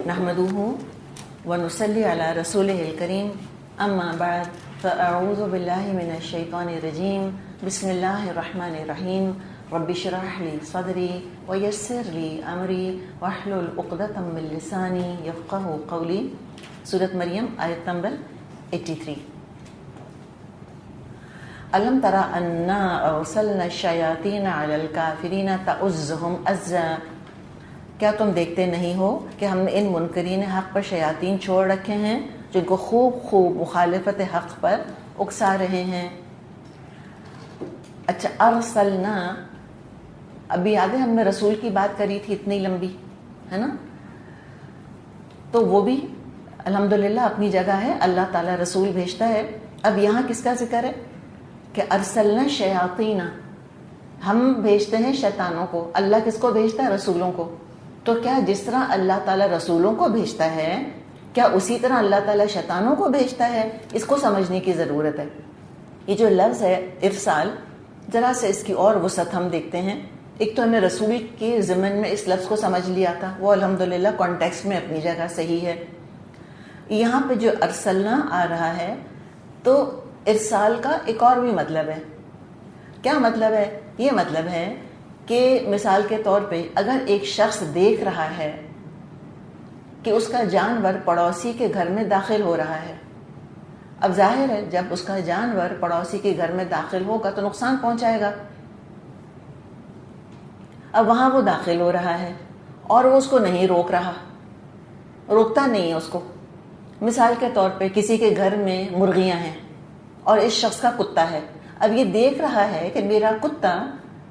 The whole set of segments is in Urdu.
نحمده ونصلي على رسوله الكريم اما بعد فاعوذ بالله من الشيطان الرجيم بسم الله الرحمن الرحيم رب اشرح لي صدري ويسر لي امري واحلل عقدة من لساني يفقهوا قولي. سورۃ مریم آیت نمبر 83. الم تر انا ارسلنا الشیاطین علی الکافرین تعزهم عزا. کیا تم دیکھتے نہیں ہو کہ ہم نے ان منکرین حق پر شیاطین چھوڑ رکھے ہیں جن کو خوب خوب مخالفت حق پر اکسا رہے ہیں. اچھا، ارسلنا، ابھی یاد ہے ہم نے رسول کی بات کری تھی اتنی لمبی، ہے نا؟ تو وہ بھی الحمدللہ اپنی جگہ ہے، اللہ تعالیٰ رسول بھیجتا ہے. اب یہاں کس کا ذکر ہے کہ ارسلنا شیاطین، ہم بھیجتے ہیں شیطانوں کو. اللہ کس کو بھیجتا ہے؟ رسولوں کو. تو کیا جس طرح اللہ تعالیٰ رسولوں کو بھیجتا ہے، کیا اسی طرح اللہ تعالیٰ شیطانوں کو بھیجتا ہے؟ اس کو سمجھنے کی ضرورت ہے. یہ جو لفظ ہے ارسال، ذرا سے اس کی اور وسعت ہم دیکھتے ہیں. ایک تو ہمیں رسول کے ضمن میں اس لفظ کو سمجھ لیا تھا، وہ الحمدللہ کانٹیکسٹ میں اپنی جگہ صحیح ہے. یہاں پہ جو ارسلنا آ رہا ہے تو ارسال کا ایک اور بھی مطلب ہے. کیا مطلب ہے؟ یہ مطلب ہے کہ مثال کے طور پہ اگر ایک شخص دیکھ رہا ہے کہ اس کا جانور پڑوسی کے گھر میں داخل ہو رہا ہے، اب ظاہر ہے جب اس کا جانور پڑوسی کے گھر میں داخل ہوگا تو نقصان پہنچائے گا. اب وہاں وہ داخل ہو رہا ہے اور وہ اس کو نہیں روک رہا، روکتا نہیں ہے اس کو. مثال کے طور پہ کسی کے گھر میں مرغیاں ہیں اور اس شخص کا کتا ہے. اب یہ دیکھ رہا ہے کہ میرا کتا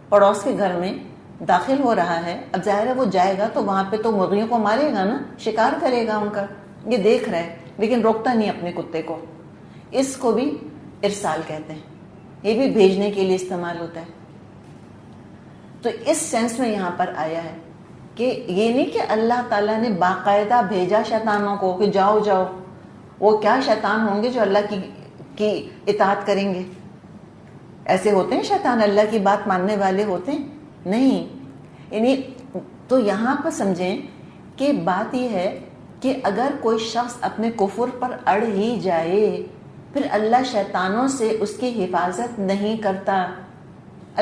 پڑوس کے گھر میں داخل ہو رہا ہے، اب ظاہر ہے وہ جائے گا تو وہاں پہ تو مرغیوں کو مارے گا نا، شکار کرے گا ان کا. یہ دیکھ رہا ہے لیکن روکتا نہیں اپنے کتے کو. اس کو بھی ارسال کہتے ہیں. یہ بھی بھیجنے کے لیے استعمال ہوتا ہے. تو اس سینس میں یہاں پر آیا ہے کہ یہ نہیں کہ اللہ تعالیٰ نے باقاعدہ بھیجا شیطانوں کو کہ جاؤ جاؤ. وہ کیا شیطان ہوں گے جو اللہ کی اطاعت کریں گے؟ ایسے ہوتے ہیں شیطان اللہ کی بات ماننے والے ہوتے ہیں؟ نہیں. یعنی تو یہاں پر سمجھیں کہ بات یہ ہے کہ اگر کوئی شخص اپنے کفر پر اڑ ہی جائے پھر اللہ شیطانوں سے اس کی حفاظت نہیں کرتا.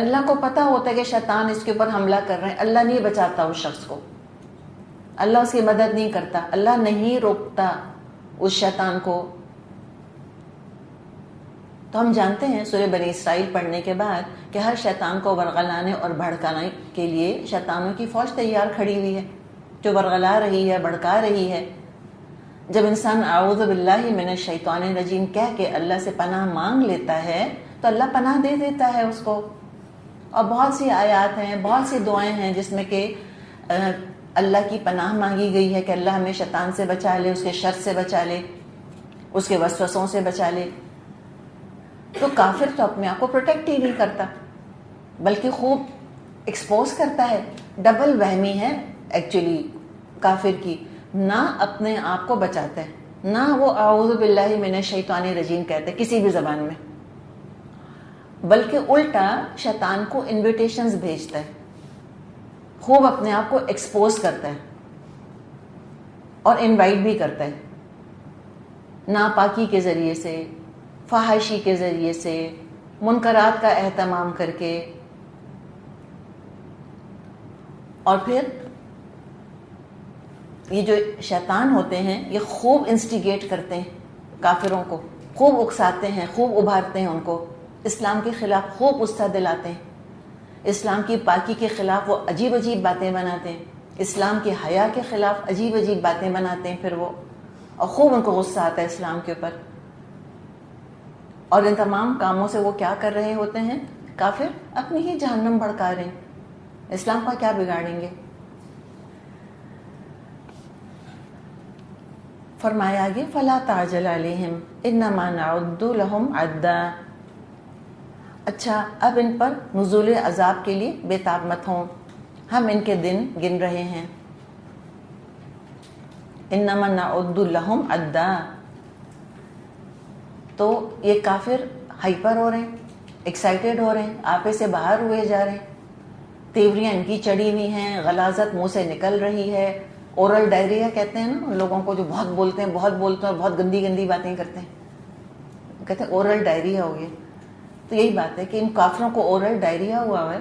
اللہ کو پتہ ہوتا ہے کہ شیطان اس کے اوپر حملہ کر رہے ہیں، اللہ نہیں بچاتا اس شخص کو، اللہ اس کی مدد نہیں کرتا، اللہ نہیں روکتا اس شیطان کو. تو ہم جانتے ہیں سورہ بنی اسرائیل پڑھنے کے بعد کہ ہر شیطان کو ورغلانے اور بھڑکانے کے لیے شیطانوں کی فوج تیار کھڑی ہوئی ہے جو ورغلا رہی ہے، بھڑکا رہی ہے. جب انسان اعوذ باللہ من الشیطان الرجیم کہہ کے اللہ سے پناہ مانگ لیتا ہے تو اللہ پناہ دے دیتا ہے اس کو. اور بہت سی آیات ہیں، بہت سی دعائیں ہیں جس میں کہ اللہ کی پناہ مانگی گئی ہے کہ اللہ ہمیں شیطان سے بچا لے، اس کے شر سے بچا لے، اس کے وسوسوں سے بچا لے. تو کافر تو اپنے آپ کو پروٹیکٹ ہی نہیں کرتا بلکہ خوب ایکسپوز کرتا ہے. ڈبل وہمی ہے ایکچولی کافر کی، نہ اپنے آپ کو بچاتا ہے نہ وہ اعوذ باللہ من الشیطان الرجیم کہتے کسی بھی زبان میں، بلکہ الٹا شیطان کو انویٹیشنز بھیجتا ہے، خوب اپنے آپ کو ایکسپوز کرتا ہے اور انوائٹ بھی کرتا ہے ناپاکی کے ذریعے سے، فحاشی کے ذریعے سے، منکرات کا اہتمام کر کے. اور پھر یہ جو شیطان ہوتے ہیں یہ خوب انسٹیگیٹ کرتے ہیں کافروں کو، خوب اکساتے ہیں، خوب ابھارتے ہیں ان کو، اسلام کے خلاف خوب غصہ دلاتے ہیں، اسلام کی پاکی کے خلاف وہ عجیب عجیب باتیں بناتے ہیں، اسلام کی حیا کے خلاف عجیب عجیب باتیں بناتے ہیں پھر وہ، اور خوب ان کو غصہ آتا ہے اسلام کے اوپر. اور ان تمام کاموں سے وہ کیا کر رہے ہوتے ہیں؟ کافر اپنی ہی جہنم بھڑکا رہے ہیں، اسلام کا کیا بگاڑیں گے؟ فرمایا آگے فلا تعجل علیہم انما نعد لهم عدا. اچھا، اب ان پر نزول عذاب کے لیے بے تاب مت ہوں، ہم ان کے دن گن رہے ہیں. انما نعد لهم عدا. تو یہ کافر ہائپر ہو رہے ہیں، ایکسائٹیڈ ہو رہے ہیں، آپے سے باہر ہوئے جا رہے ہیں، تیوریاں ان کی چڑھی ہوئی ہیں، غلاظت منہ سے نکل رہی ہے، اورل ڈائریا کہتے ہیں نا ان لوگوں کو جو بہت بولتے ہیں اور بہت گندی گندی باتیں کرتے ہیں, کہتے ہیں اورل ڈائریا ہو گیا. تو یہی بات ہے کہ ان کافروں کو اورل ڈائریا ہوا ہے,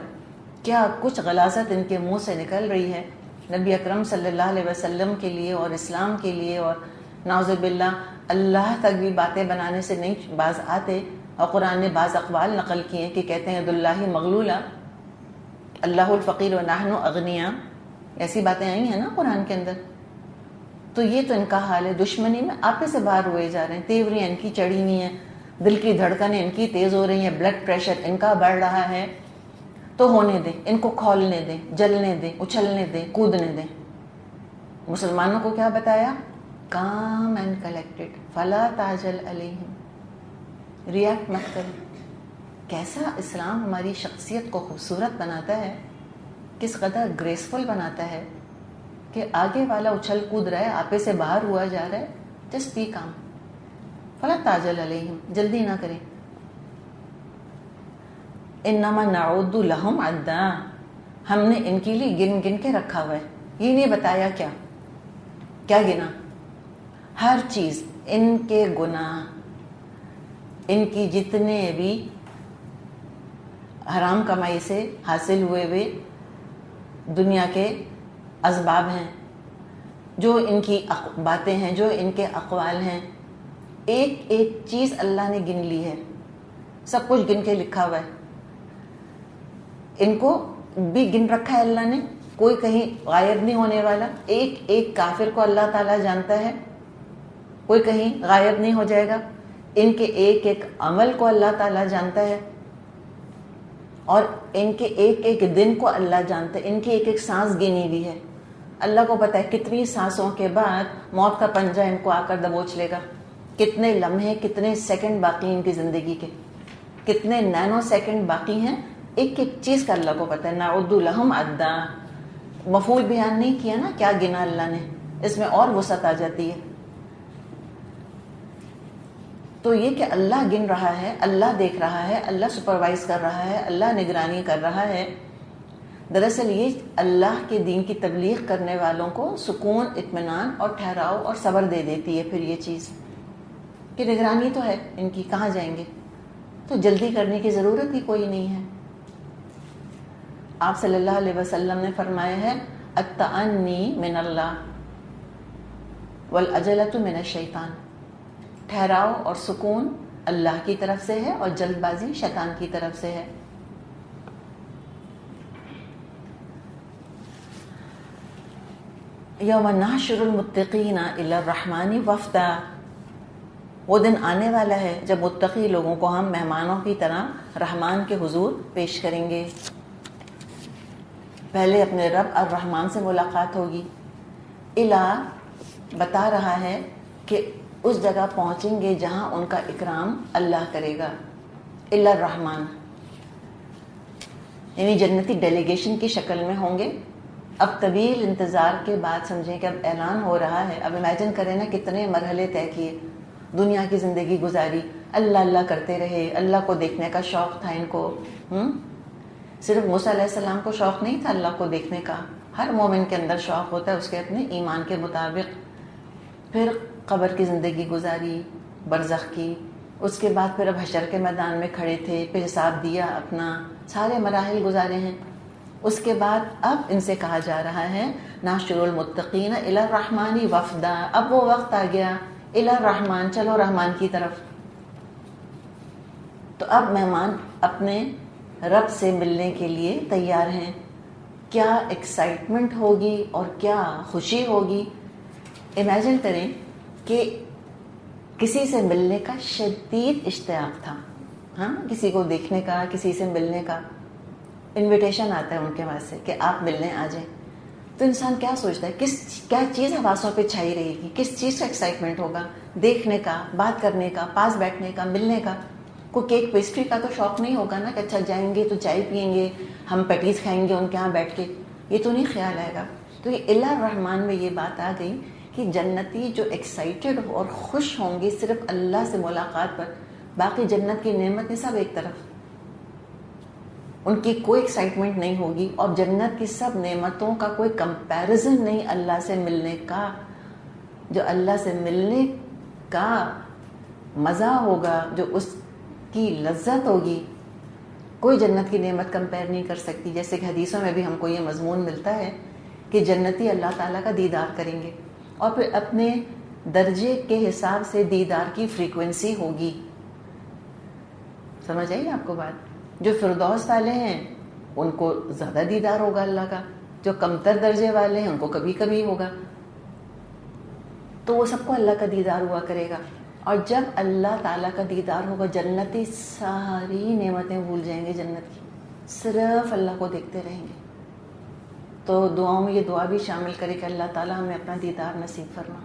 کیا کچھ غلاظت ان کے منہ سے نکل رہی ہے نبی اکرم صلی اللہ علیہ وسلم کے لیے اور اسلام کے لیے, اور نعوذ باللہ اللہ تک بھی باتیں بنانے سے نہیں باز آتے. اور قرآن نے بعض اقوال نقل کیے ہیں کہ کہتے ہیں ید اللہ مغلولہ, اللہ الفقیر و نحن اغنیاء, ایسی باتیں آئی ہیں نا قرآن کے اندر. تو یہ تو ان کا حال ہے, دشمنی میں آپے سے باہر ہوئے جا رہے ہیں, تیوریاں ان کی چڑھی ہوئی ہیں, دل کی دھڑکنیں ان کی تیز ہو رہی ہیں, بلڈ پریشر ان کا بڑھ رہا ہے. تو ہونے دیں, ان کو کھولنے دیں, جلنے دیں, اچھلنے دیں, کودنے دیں. مسلمانوں کو کیا بتایا؟ کام اینڈ کلیکٹڈ, فلا تعجل علیہم, ریئیکٹ مت کریں. کیسا اسلام ہماری شخصیت کو خوبصورت بناتا ہے, کس قدر گریسفل بناتا ہے کہ آگے والا اچھل کود رہا ہے, آپے سے باہر ہوا جا رہا ہے, جسٹ بی کام, فلا تعجل علیہم, جلدی نہ کریں. انما نعد لہم عدا, ہم نے ان کے لیے گن گن کے رکھا ہوا ہے. یہ نہیں بتایا کیا گنا, ہر چیز, ان کے گناہ, ان کی جتنے بھی حرام کمائی سے حاصل ہوئے دنیا کے اسباب ہیں, جو ان کی باتیں ہیں, جو ان کے اقوال ہیں, ایک ایک چیز اللہ نے گن لی ہے, سب کچھ گن کے لکھا ہوا ہے. ان کو بھی گن رکھا ہے اللہ نے, کوئی کہیں غائب نہیں ہونے والا. ایک ایک کافر کو اللہ تعالیٰ جانتا ہے, کوئی کہیں غائب نہیں ہو جائے گا. ان کے ایک ایک عمل کو اللہ تعالیٰ جانتا ہے, اور ان کے ایک ایک دن کو اللہ جانتا ہے. ان کی ایک ایک سانس گنی ہوئی ہے. اللہ کو پتہ ہے کتنی سانسوں کے بعد موت کا پنجہ ان کو آ کر دبوچ لے گا, کتنے لمحے, کتنے سیکنڈ باقی ان کی زندگی کے, کتنے نینو سیکنڈ باقی ہیں. ایک ایک چیز کا اللہ کو پتہ ہے. نعد لہم عدا, مفعول بیان نہیں کیا نا, کیا گنا اللہ نے, اس میں اور وسعت آ جاتی ہے. تو یہ کہ اللہ گن رہا ہے, اللہ دیکھ رہا ہے, اللہ سپروائز کر رہا ہے, اللہ نگرانی کر رہا ہے. دراصل یہ اللہ کے دین کی تبلیغ کرنے والوں کو سکون, اطمینان اور ٹھہراؤ اور صبر دے دیتی ہے. پھر یہ چیز کہ نگرانی تو ہے ان کی, کہاں جائیں گے, تو جلدی کرنے کی ضرورت ہی کوئی نہیں ہے. آپ صلی اللہ علیہ وسلم نے فرمایا ہے التأنی من اللہ والعجلۃ من الشیطان, ٹھہراؤ اور سکون اللہ کی طرف سے ہے اور جلد بازی شیطان کی طرف سے ہے. یوم نحشر المتقین الی الرحمن وفدا, وہ دن آنے والا ہے جب متقی لوگوں کو ہم مہمانوں کی طرح رحمان کے حضور پیش کریں گے. پہلے اپنے رب الرحمن سے ملاقات ہوگی. الہ بتا رہا ہے کہ اس جگہ پہنچیں گے جہاں ان کا اکرام اللہ کرے گا. الی الرحمن یعنی جنتی ڈیلیگیشن کی شکل میں ہوں گے. اب طویل انتظار کے بعد سمجھیں کہ اب اعلان ہو رہا ہے. اب امیجن کریں نا کتنے مرحلے طے کیے, دنیا کی زندگی گزاری, اللہ اللہ کرتے رہے, اللہ کو دیکھنے کا شوق تھا ان کو. صرف موسیٰ علیہ السلام کو شوق نہیں تھا اللہ کو دیکھنے کا, ہر مومن کے اندر شوق ہوتا ہے اس کے اپنے ایمان کے مطابق. پھر قبر کی زندگی گزاری, برزخ کی, اس کے بعد پھر اب حشر کے میدان میں کھڑے تھے, پھر حساب دیا اپنا, سارے مراحل گزارے ہیں. اس کے بعد اب ان سے کہا جا رہا ہے نحشر المتقین الی الرحمن وفدا, اب وہ وقت آ گیا الی الرحمن, چلو رحمان کی طرف. تو اب مہمان اپنے رب سے ملنے کے لیے تیار ہیں. کیا ایکسائٹمنٹ ہوگی اور کیا خوشی ہوگی. امیجن کریں کہ کسی سے ملنے کا شدید اشتیاق تھا, ہاں, کسی کو دیکھنے کا, کسی سے ملنے کا. انویٹیشن آتا ہے ان کے واسطے کہ آپ ملنے آ جائیں. تو انسان کیا سوچتا ہے, کیا چیز حواسوں پہ چھائی رہے گی, کس چیز کا ایکسائٹمنٹ ہوگا, دیکھنے کا, بات کرنے کا, پاس بیٹھنے کا, ملنے کا. کوئی کیک پیسٹری کا تو شوق نہیں ہوگا نا کہ اچھا جائیں گے تو چائے پئیں گے, ہم پیٹیز کھائیں گے ان کے یہاں بیٹھ کے, یہ تو نہیں خیال آئے گا. تو یہ الی الرحمن میں یہ بات آ گئی کہ جنتی جو ایکسائٹڈ اور خوش ہوں گے صرف اللہ سے ملاقات پر, باقی جنت کی نعمتیں سب ایک طرف. ان کی کوئی ایکسائٹمنٹ نہیں ہوگی، اور جنت کی سب نعمتوں کا کوئی کمپیریزن نہیں اللہ سے ملنے کا. جو اللہ سے ملنے کا مزہ ہوگا، جو اس کی لذت ہوگی، کوئی جنت کی نعمت کمپیئر نہیں کر سکتی. جیسے کہ حدیثوں میں بھی ہم کو یہ مضمون ملتا ہے کہ جنتی اللہ تعالیٰ کا دیدار کریں گے، اور پھر اپنے درجے کے حساب سے دیدار کی فریکوینسی ہوگی. سمجھ آئی آپ کو بات؟ جو فردوس والے ہیں ان کو زیادہ دیدار ہوگا اللہ کا، جو کمتر درجے والے ہیں ان کو کبھی کبھی ہوگا. تو وہ سب کو اللہ کا دیدار ہوا کرے گا. اور جب اللہ تعالیٰ کا دیدار ہوگا، جنتی ساری نعمتیں بھول جائیں گے جنت کی، صرف اللہ کو دیکھتے رہیں گے. تو دعاؤں میں یہ دعا بھی شامل کرے کہ اللہ تعالیٰ ہمیں اپنا دیدار نصیب فرما،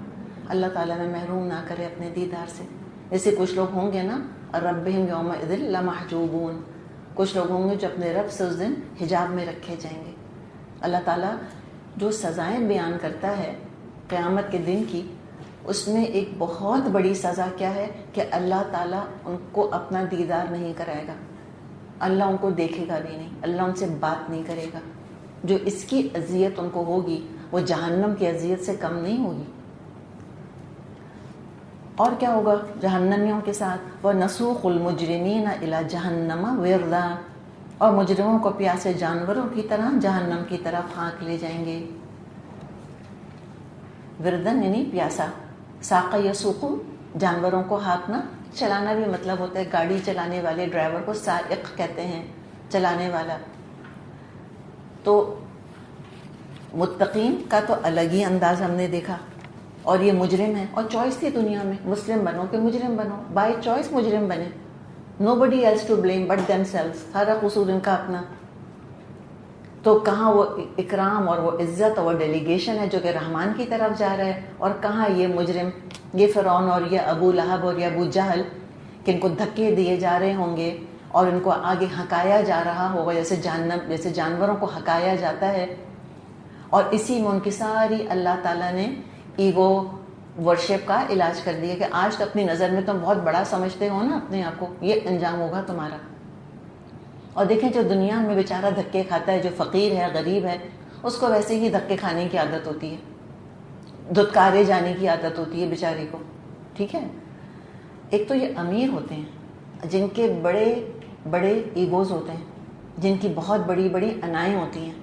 اللہ تعالیٰ ہمیں محروم نہ کرے اپنے دیدار سے. جیسے کچھ لوگ ہوں گے نا، ربہم یومئذ لمحجوبون، کچھ لوگ ہوں گے جو اپنے رب سے اس دن حجاب میں رکھے جائیں گے. اللہ تعالیٰ جو سزائیں بیان کرتا ہے قیامت کے دن کی، اس میں ایک بہت بڑی سزا کیا ہے کہ اللہ تعالیٰ ان کو اپنا دیدار نہیں کرائے گا، اللہ ان کو دیکھے گا بھی نہیں، اللہ ان سے بات نہیں کرے گا. جو اس کی اذیت ان کو ہوگی وہ جہنم کی اذیت سے کم نہیں ہوگی. اور کیا ہوگا جہنمیوں کے ساتھ؟ وَنَسُوقُ الْمُجْرِمِينَ إِلَى جَهَنَّمَ وِرْدًا، اور مجرموں کو پیاسے جانوروں کی طرح جہنم کی طرف ہانک لے جائیں گے. وردن یعنی پیاسا، ساقہ یسوق جانوروں کو ہانکنا، چلانا بھی مطلب ہوتا ہے گاڑی چلانے والے ڈرائیور کو سائق کہتے ہیں، چلانے والا. تو متقین کا تو الگ ہی انداز ہم نے دیکھا، اور یہ مجرم ہے. اور چوائس تھی دنیا میں، مسلم بنو کہ مجرم بنو، بائی چوائس مجرم بنے. nobody else to blame but themselves، سارا قصور ان کا اپنا. تو کہاں وہ اکرام اور وہ عزت اور وہ ڈیلیگیشن ہے جو کہ رحمان کی طرف جا رہا ہے، اور کہاں یہ مجرم، یہ فرعون اور یہ ابو لہب اور یہ ابو جہل، کہ ان کو دھکے دیے جا رہے ہوں گے اور ان کو آگے ہکایا جا رہا ہوگا، جیسے جانوروں کو ہکایا جاتا ہے. اور اسی میں ان کی ساری اللہ تعالیٰ نے ایگو ورشپ کا علاج کر دیا کہ آج تو اپنی نظر میں تم بہت بڑا سمجھتے ہو نا اپنے آپ کو، یہ انجام ہوگا تمہارا. اور دیکھیں جو دنیا میں بیچارہ دھکے کھاتا ہے، جو فقیر ہے، غریب ہے، اس کو ویسے ہی دھکے کھانے کی عادت ہوتی ہے، دھتکارے جانے کی عادت ہوتی ہے بیچارے کو. ٹھیک ہے، ایک تو یہ امیر ہوتے ہیں جن کے بڑے بڑے ایگوز ہوتے ہیں، جن کی بہت بڑی بڑی انائیں ہوتی ہیں،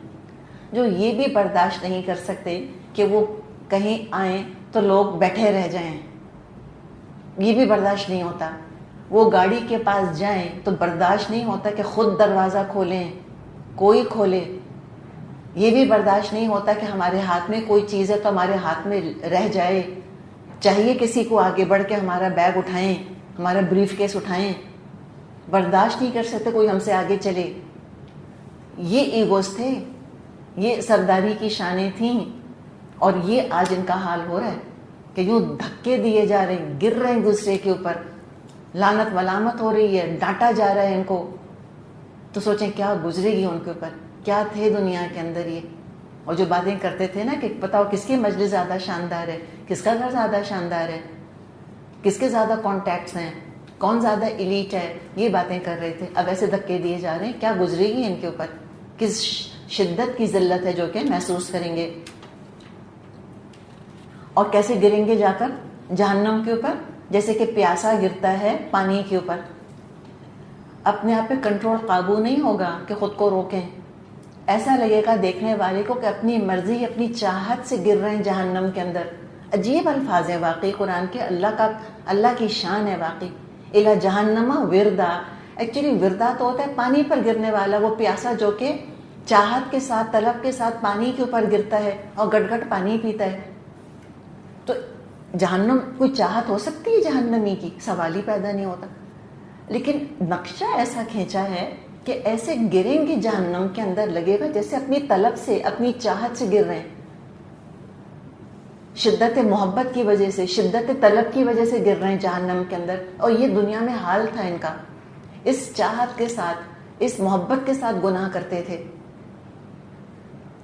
جو یہ بھی برداشت نہیں کر سکتے کہ وہ کہیں آئیں تو لوگ بیٹھے رہ جائیں، یہ بھی برداشت نہیں ہوتا. وہ گاڑی کے پاس جائیں تو برداشت نہیں ہوتا کہ خود دروازہ کھولیں، کوئی کھولے. یہ بھی برداشت نہیں ہوتا کہ ہمارے ہاتھ میں کوئی چیز ہے تو ہمارے ہاتھ میں رہ جائے، چاہیے کسی کو آگے بڑھ کے ہمارا بیگ اٹھائیں، ہمارا بریف کیس اٹھائیں. برداشت نہیں کر سکتے کوئی ہم سے آگے چلے. یہ ایگوز تھے، یہ سرداری کی شانیں تھیں. اور یہ آج ان کا حال ہو رہا ہے کہ یوں دھکے دیے جا رہے ہیں، گر رہے ہیں دوسرے کے اوپر، لعنت ملامت ہو رہی ہے، ڈانٹا جا رہا ہے ان کو. تو سوچیں کیا گزرے گی ان کے اوپر، کیا تھے دنیا کے اندر یہ. اور جو باتیں کرتے تھے نا کہ بتاؤ کس کی مجلس زیادہ شاندار ہے، کس کا گھر زیادہ شاندار ہے، کس کے زیادہ کانٹیکٹس ہیں، کون زیادہ ایلیٹ ہے، یہ باتیں کر رہے تھے. اب ایسے دھکے دیے جا رہے ہیں، کیا گزرے گی ان کے اوپر، کس شدت کی ذلت ہے جو کہ محسوس کریں گے. اور کیسے گریں گے جا کر جہنم کے اوپر؟ جیسے کہ پیاسا گرتا ہے پانی کے اوپر، اپنے آپ پہ کنٹرول قابو نہیں ہوگا کہ خود کو روکیں. ایسا لگے گا دیکھنے والے کو کہ اپنی مرضی اپنی چاہت سے گر رہے ہیں جہنم کے اندر. عجیب الفاظ ہیں واقعی قرآن کے، اللہ کی شان ہے واقعی. الا جہنم وردا، ایکچولی وردا تو ہوتا ہے پانی پر گرنے والا، وہ پیاسا جو کہ چاہت کے ساتھ طلب کے ساتھ پانی کے اوپر گرتا ہے اور گٹ گٹ پانی پیتا ہے. تو جہنم کوئی چاہت ہو سکتی ہے جہنمی کی؟ سوال ہی پیدا نہیں ہوتا. لیکن نقشہ ایسا کھینچا ہے کہ ایسے گریں گے جہنم کے اندر، لگے گا جیسے اپنی طلب سے اپنی چاہت سے گر رہے ہیں، شدت محبت کی وجہ سے، شدت طلب کی وجہ سے گر رہے ہیں جہنم کے اندر. اور یہ دنیا میں حال تھا ان کا، اس چاہت کے ساتھ، اس محبت کے ساتھ گناہ کرتے تھے.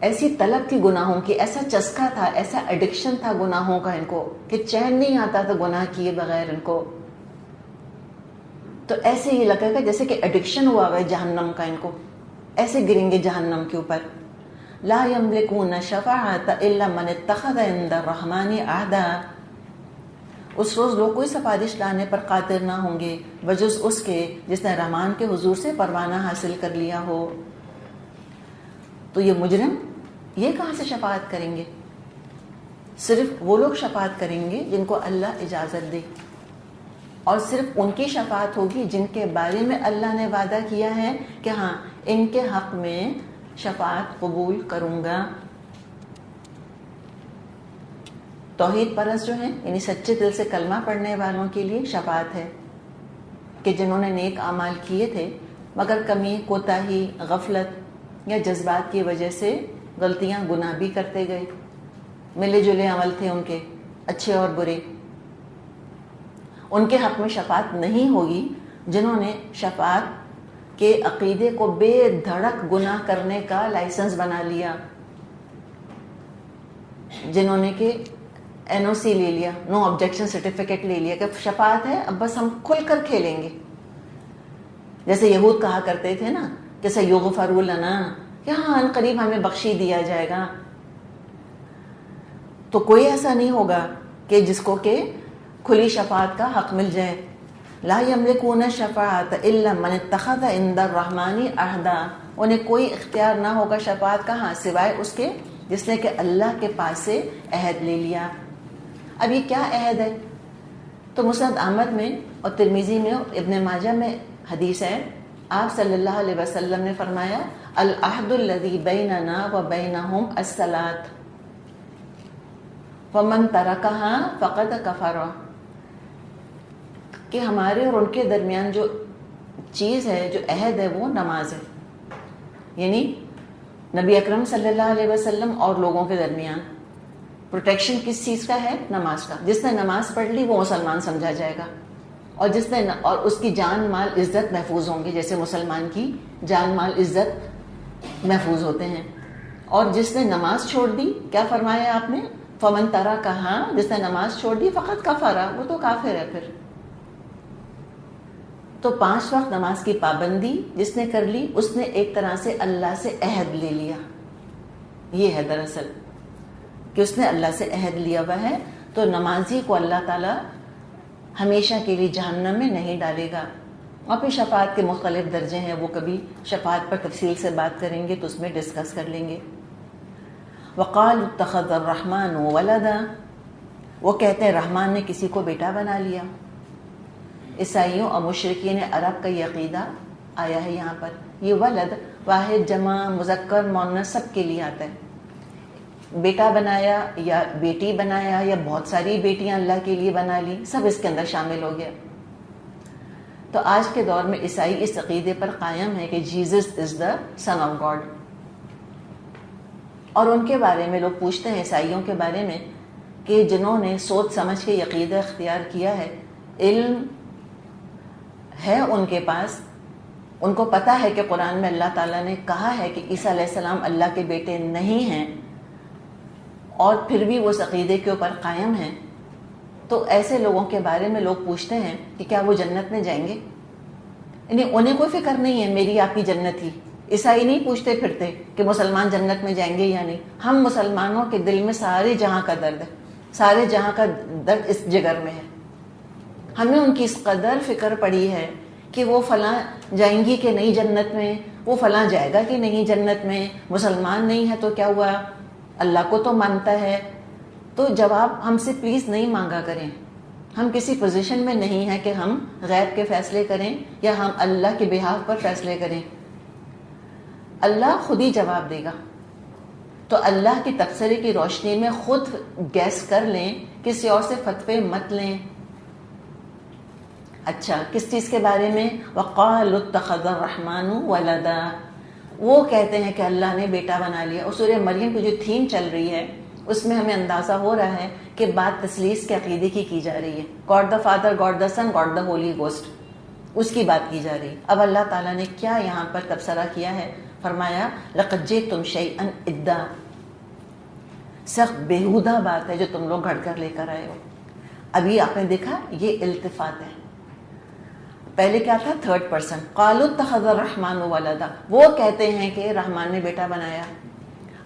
ایسی طلب تھی گناہوں کی، ایسا چسکا تھا، ایسا ایڈکشن تھا گناہوں کا ان کو کہ چین نہیں آتا تھا گناہ کیے بغیر ان کو. تو ایسے ہی لگے گا جیسے کہ ایڈکشن ہوا ہے جہنم کا ان کو. ایسے گریں گے جہنم کے اوپر. لا یملکون الشفاعۃ الا من اتخذ عند الرحمن عہدا. اس روز لوگ کوئی سفارش لانے پر قادر نہ ہوں گے بجز اس کے جس نے رحمان کے حضور سے پروانہ حاصل کر لیا ہو. تو یہ مجرم یہ کہاں سے شفاعت کریں گے؟ صرف وہ لوگ شفاعت کریں گے جن کو اللہ اجازت دے، اور صرف ان کی شفاعت ہوگی جن کے بارے میں اللہ نے وعدہ کیا ہے کہ ہاں ان کے حق میں شفاعت قبول کروں گا. توحید پرست جو ہیں یعنی سچے دل سے کلمہ پڑھنے والوں کے لیے شفاعت ہے کہ جنہوں نے نیک اعمال کیے تھے مگر کمی، کوتاہی، غفلت یا جذبات کی وجہ سے غلطیاں، گناہ بھی کرتے گئے، ملے جلے عمل تھے ان کے اچھے اور برے، ان کے حق میں شفاعت نہیں ہوگی. جنہوں نے شفاعت کے عقیدے کو بے دھڑک گناہ کرنے کا لائسنس بنا لیا، جنہوں نے کہ NOC لے لیا، نو آبجیکشن سرٹیفکیٹ لے لیا کہ شفاعت ہے اب بس ہم کھل کر کھیلیں گے. جیسے یہود کہا کرتے تھے نا کہ سیغفر لنا، کہ ہاں ان قریب ہمیں بخشی دیا جائے گا. تو کوئی ایسا نہیں ہوگا کہ جس کو کہ کھلی شفاعت کا حق مل جائے. لا یملکون الشفاعۃ الا من اتخذ عند الرحمن عہدا. انہیں کوئی اختیار نہ ہوگا شفاعت کا ہاں سوائے اس کے جس نے کہ اللہ کے پاس سے عہد لے لیا. اب یہ کیا عہد ہے؟ تو مسند احمد میں اور ترمذی میں اور ابن ماجہ میں حدیث ہے، آپ صلی اللہ علیہ وسلم نے فرمایا العہد الذی بیننا وبینہم الصلاۃ فمن ترکها فقد کفر. کہ ہمارے اور ان کے درمیان جو چیز ہے، جو عہد ہے، وہ نماز ہے. یعنی نبی اکرم صلی اللہ علیہ وسلم اور لوگوں کے درمیان پروٹیکشن کس چیز کا ہے؟ نماز کا. جس نے نماز پڑھ لی وہ مسلمان سمجھا جائے گا، اور اور اس کی جان مال عزت محفوظ ہوں گے، جیسے مسلمان کی جان مال عزت محفوظ ہوتے ہیں. اور جس نے نماز چھوڑ دی، کیا فرمایا آپ نے؟ فمن ترکہا، جس نے نماز چھوڑ دی فقط کفر، وہ تو کافر ہے. پھر تو 5 وقت نماز کی پابندی جس نے کر لی اس نے ایک طرح سے اللہ سے عہد لے لیا. یہ ہے دراصل کہ اس نے اللہ سے عہد لیا ہوا ہے. تو نمازی کو اللہ تعالیٰ ہمیشہ کے لیے جہنم میں نہیں ڈالے گا. اور پھر شفاعت کے مختلف درجے ہیں، وہ کبھی شفاعت پر تفصیل سے بات کریں گے تو اس میں ڈسکس کر لیں گے. وقال اتخذ الرحمن ولدا، وہ کہتے ہیں رحمان نے کسی کو بیٹا بنا لیا. عیسائیوں اور مشرکین عرب کا یہ عقیدہ آیا ہے یہاں پر. یہ ولد واحد، جمع، مذکر، مؤنث سب کے لیے آتا ہے. بیٹا بنایا یا بیٹی بنایا یا بہت ساری بیٹیاں اللہ کے لیے بنا لی، سب اس کے اندر شامل ہو گیا. تو آج کے دور میں عیسائی اس عقیدے پر قائم ہے کہ Jesus is the son of God. اور ان کے بارے میں لوگ پوچھتے ہیں عیسائیوں کے بارے میں کہ جنہوں نے سوچ سمجھ کے عقیدہ اختیار کیا ہے، علم ہے ان کے پاس، ان کو پتہ ہے کہ قرآن میں اللہ تعالیٰ نے کہا ہے کہ عیسیٰ علیہ السلام اللہ کے بیٹے نہیں ہیں، اور پھر بھی وہ اس عقیدے کے اوپر قائم ہیں. تو ایسے لوگوں کے بارے میں لوگ پوچھتے ہیں کہ کیا وہ جنت میں جائیں گے؟ یعنی انہیں کوئی فکر نہیں ہے میری آپ کی جنت ہی. عیسائی نہیں پوچھتے پھرتے کہ مسلمان جنت میں جائیں گے یا نہیں. ہم مسلمانوں کے دل میں سارے جہاں کا درد ہے، سارے جہاں کا درد اس جگر میں ہے. ہمیں ان کی اس قدر فکر پڑی ہے کہ وہ فلاں جائیں گی کہ نہیں جنت میں، وہ فلاں جائے گا کہ نہیں جنت میں، مسلمان نہیں ہے تو کیا ہوا، اللہ کو تو مانتا ہے. تو جواب ہم سے پلیز نہیں مانگا کریں. ہم کسی پوزیشن میں نہیں ہیں کہ ہم غیب کے فیصلے کریں یا ہم اللہ کے بہاف پر فیصلے کریں. اللہ خود ہی جواب دے گا. تو اللہ کی تبصرے کی روشنی میں خود گیس کر لیں، کسی اور سے فتوے مت لیں. اچھا، کس چیز کے بارے میں؟ وقال اتخذ الرحمن ولدا، وہ کہتے ہیں کہ اللہ نے بیٹا بنا لیا. اور سورہ مریم کی جو تھیم چل رہی ہے اس میں ہمیں اندازہ ہو رہا ہے کہ بات تثلیث کے عقیدے کی جا رہی ہے. God the Father, God the Son, God the Holy Ghost, اس کی بات کی جا رہی ہے. اب اللہ تعالیٰ نے کیا یہاں پر تبصرہ کیا ہے؟ فرمایا لقد جئتم شیئا ادا، سخت بیہودہ بات ہے جو تم لوگ گھڑ کر لے کر آئے ہو. ابھی آپ نے دیکھا یہ التفات ہے. پہلے کیا تھا؟ Third person. قالوا اتخذ الرحمن ولدا، وہ کہتے ہیں کہ رحمان نے بیٹا بنایا.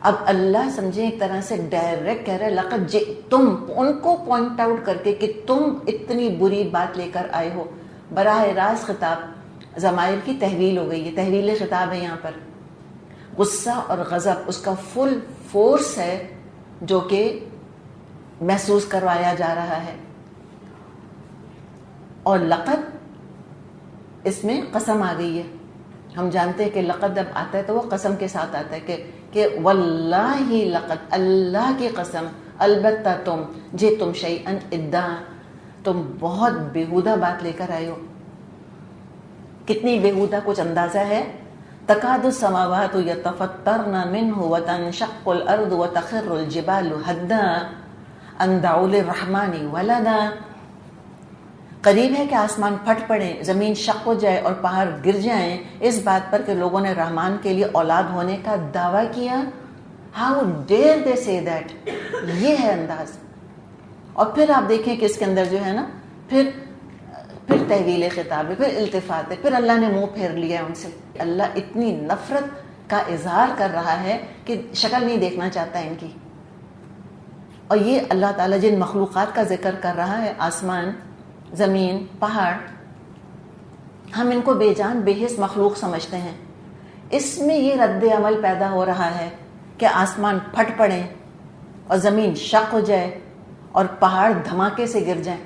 اب اللہ سمجھیں ایک طرح سے ڈائریکٹ کہہ رہے لقد جئتم، ان کو پوائنٹ آؤٹ کر کے کہ تم اتنی بری بات لے کر آئے ہو. براہ راست خطاب ضمائر کی تحویل ہو گئی ہے، تحویل خطاب ہے یہاں پر. غصہ اور غضب اس کا فل فورس ہے جو کہ محسوس کروایا جا رہا ہے. اور لقد اس میں قسم آ گئی ہے. ہم جانتے ہیں کہ لقد جب آتا ہے تو وہ قسم کے ساتھ آتا ہے کہ واللہ لقد، اللہ کی قسم، البتہ تم جئتم شیئا ادا، تم بہت بیہودہ بات لے کر آئے ہو. کتنی بیہودہ کچھ اندازہ ہے؟ تکاد السماوات یتفطرن منہ وتنشق الارض وتخر الجبال ہدا ان دعوا للرحمن ولدا. قریب ہے کہ آسمان پھٹ پڑے، زمین شق ہو جائے اور پہاڑ گر جائیں اس بات پر کہ لوگوں نے رحمان کے لیے اولاد ہونے کا دعویٰ کیا. ہاؤ ڈیئر دے سے دیٹ. یہ ہے انداز. اور پھر آپ دیکھیں کہ اس کے اندر جو ہے نا پھر تحویل خطاب ہے، پھر التفات ہے، پھر اللہ نے منہ پھیر لیا ان سے. اللہ اتنی نفرت کا اظہار کر رہا ہے کہ شکل نہیں دیکھنا چاہتا ان کی. اور یہ اللہ تعالیٰ جن مخلوقات کا ذکر کر رہا ہے، آسمان، زمین، پہاڑ، ہم ان کو بے جان بے حس مخلوق سمجھتے ہیں. اس میں یہ رد عمل پیدا ہو رہا ہے کہ آسمان پھٹ پڑیں اور زمین شق ہو جائے اور پہاڑ دھماکے سے گر جائیں.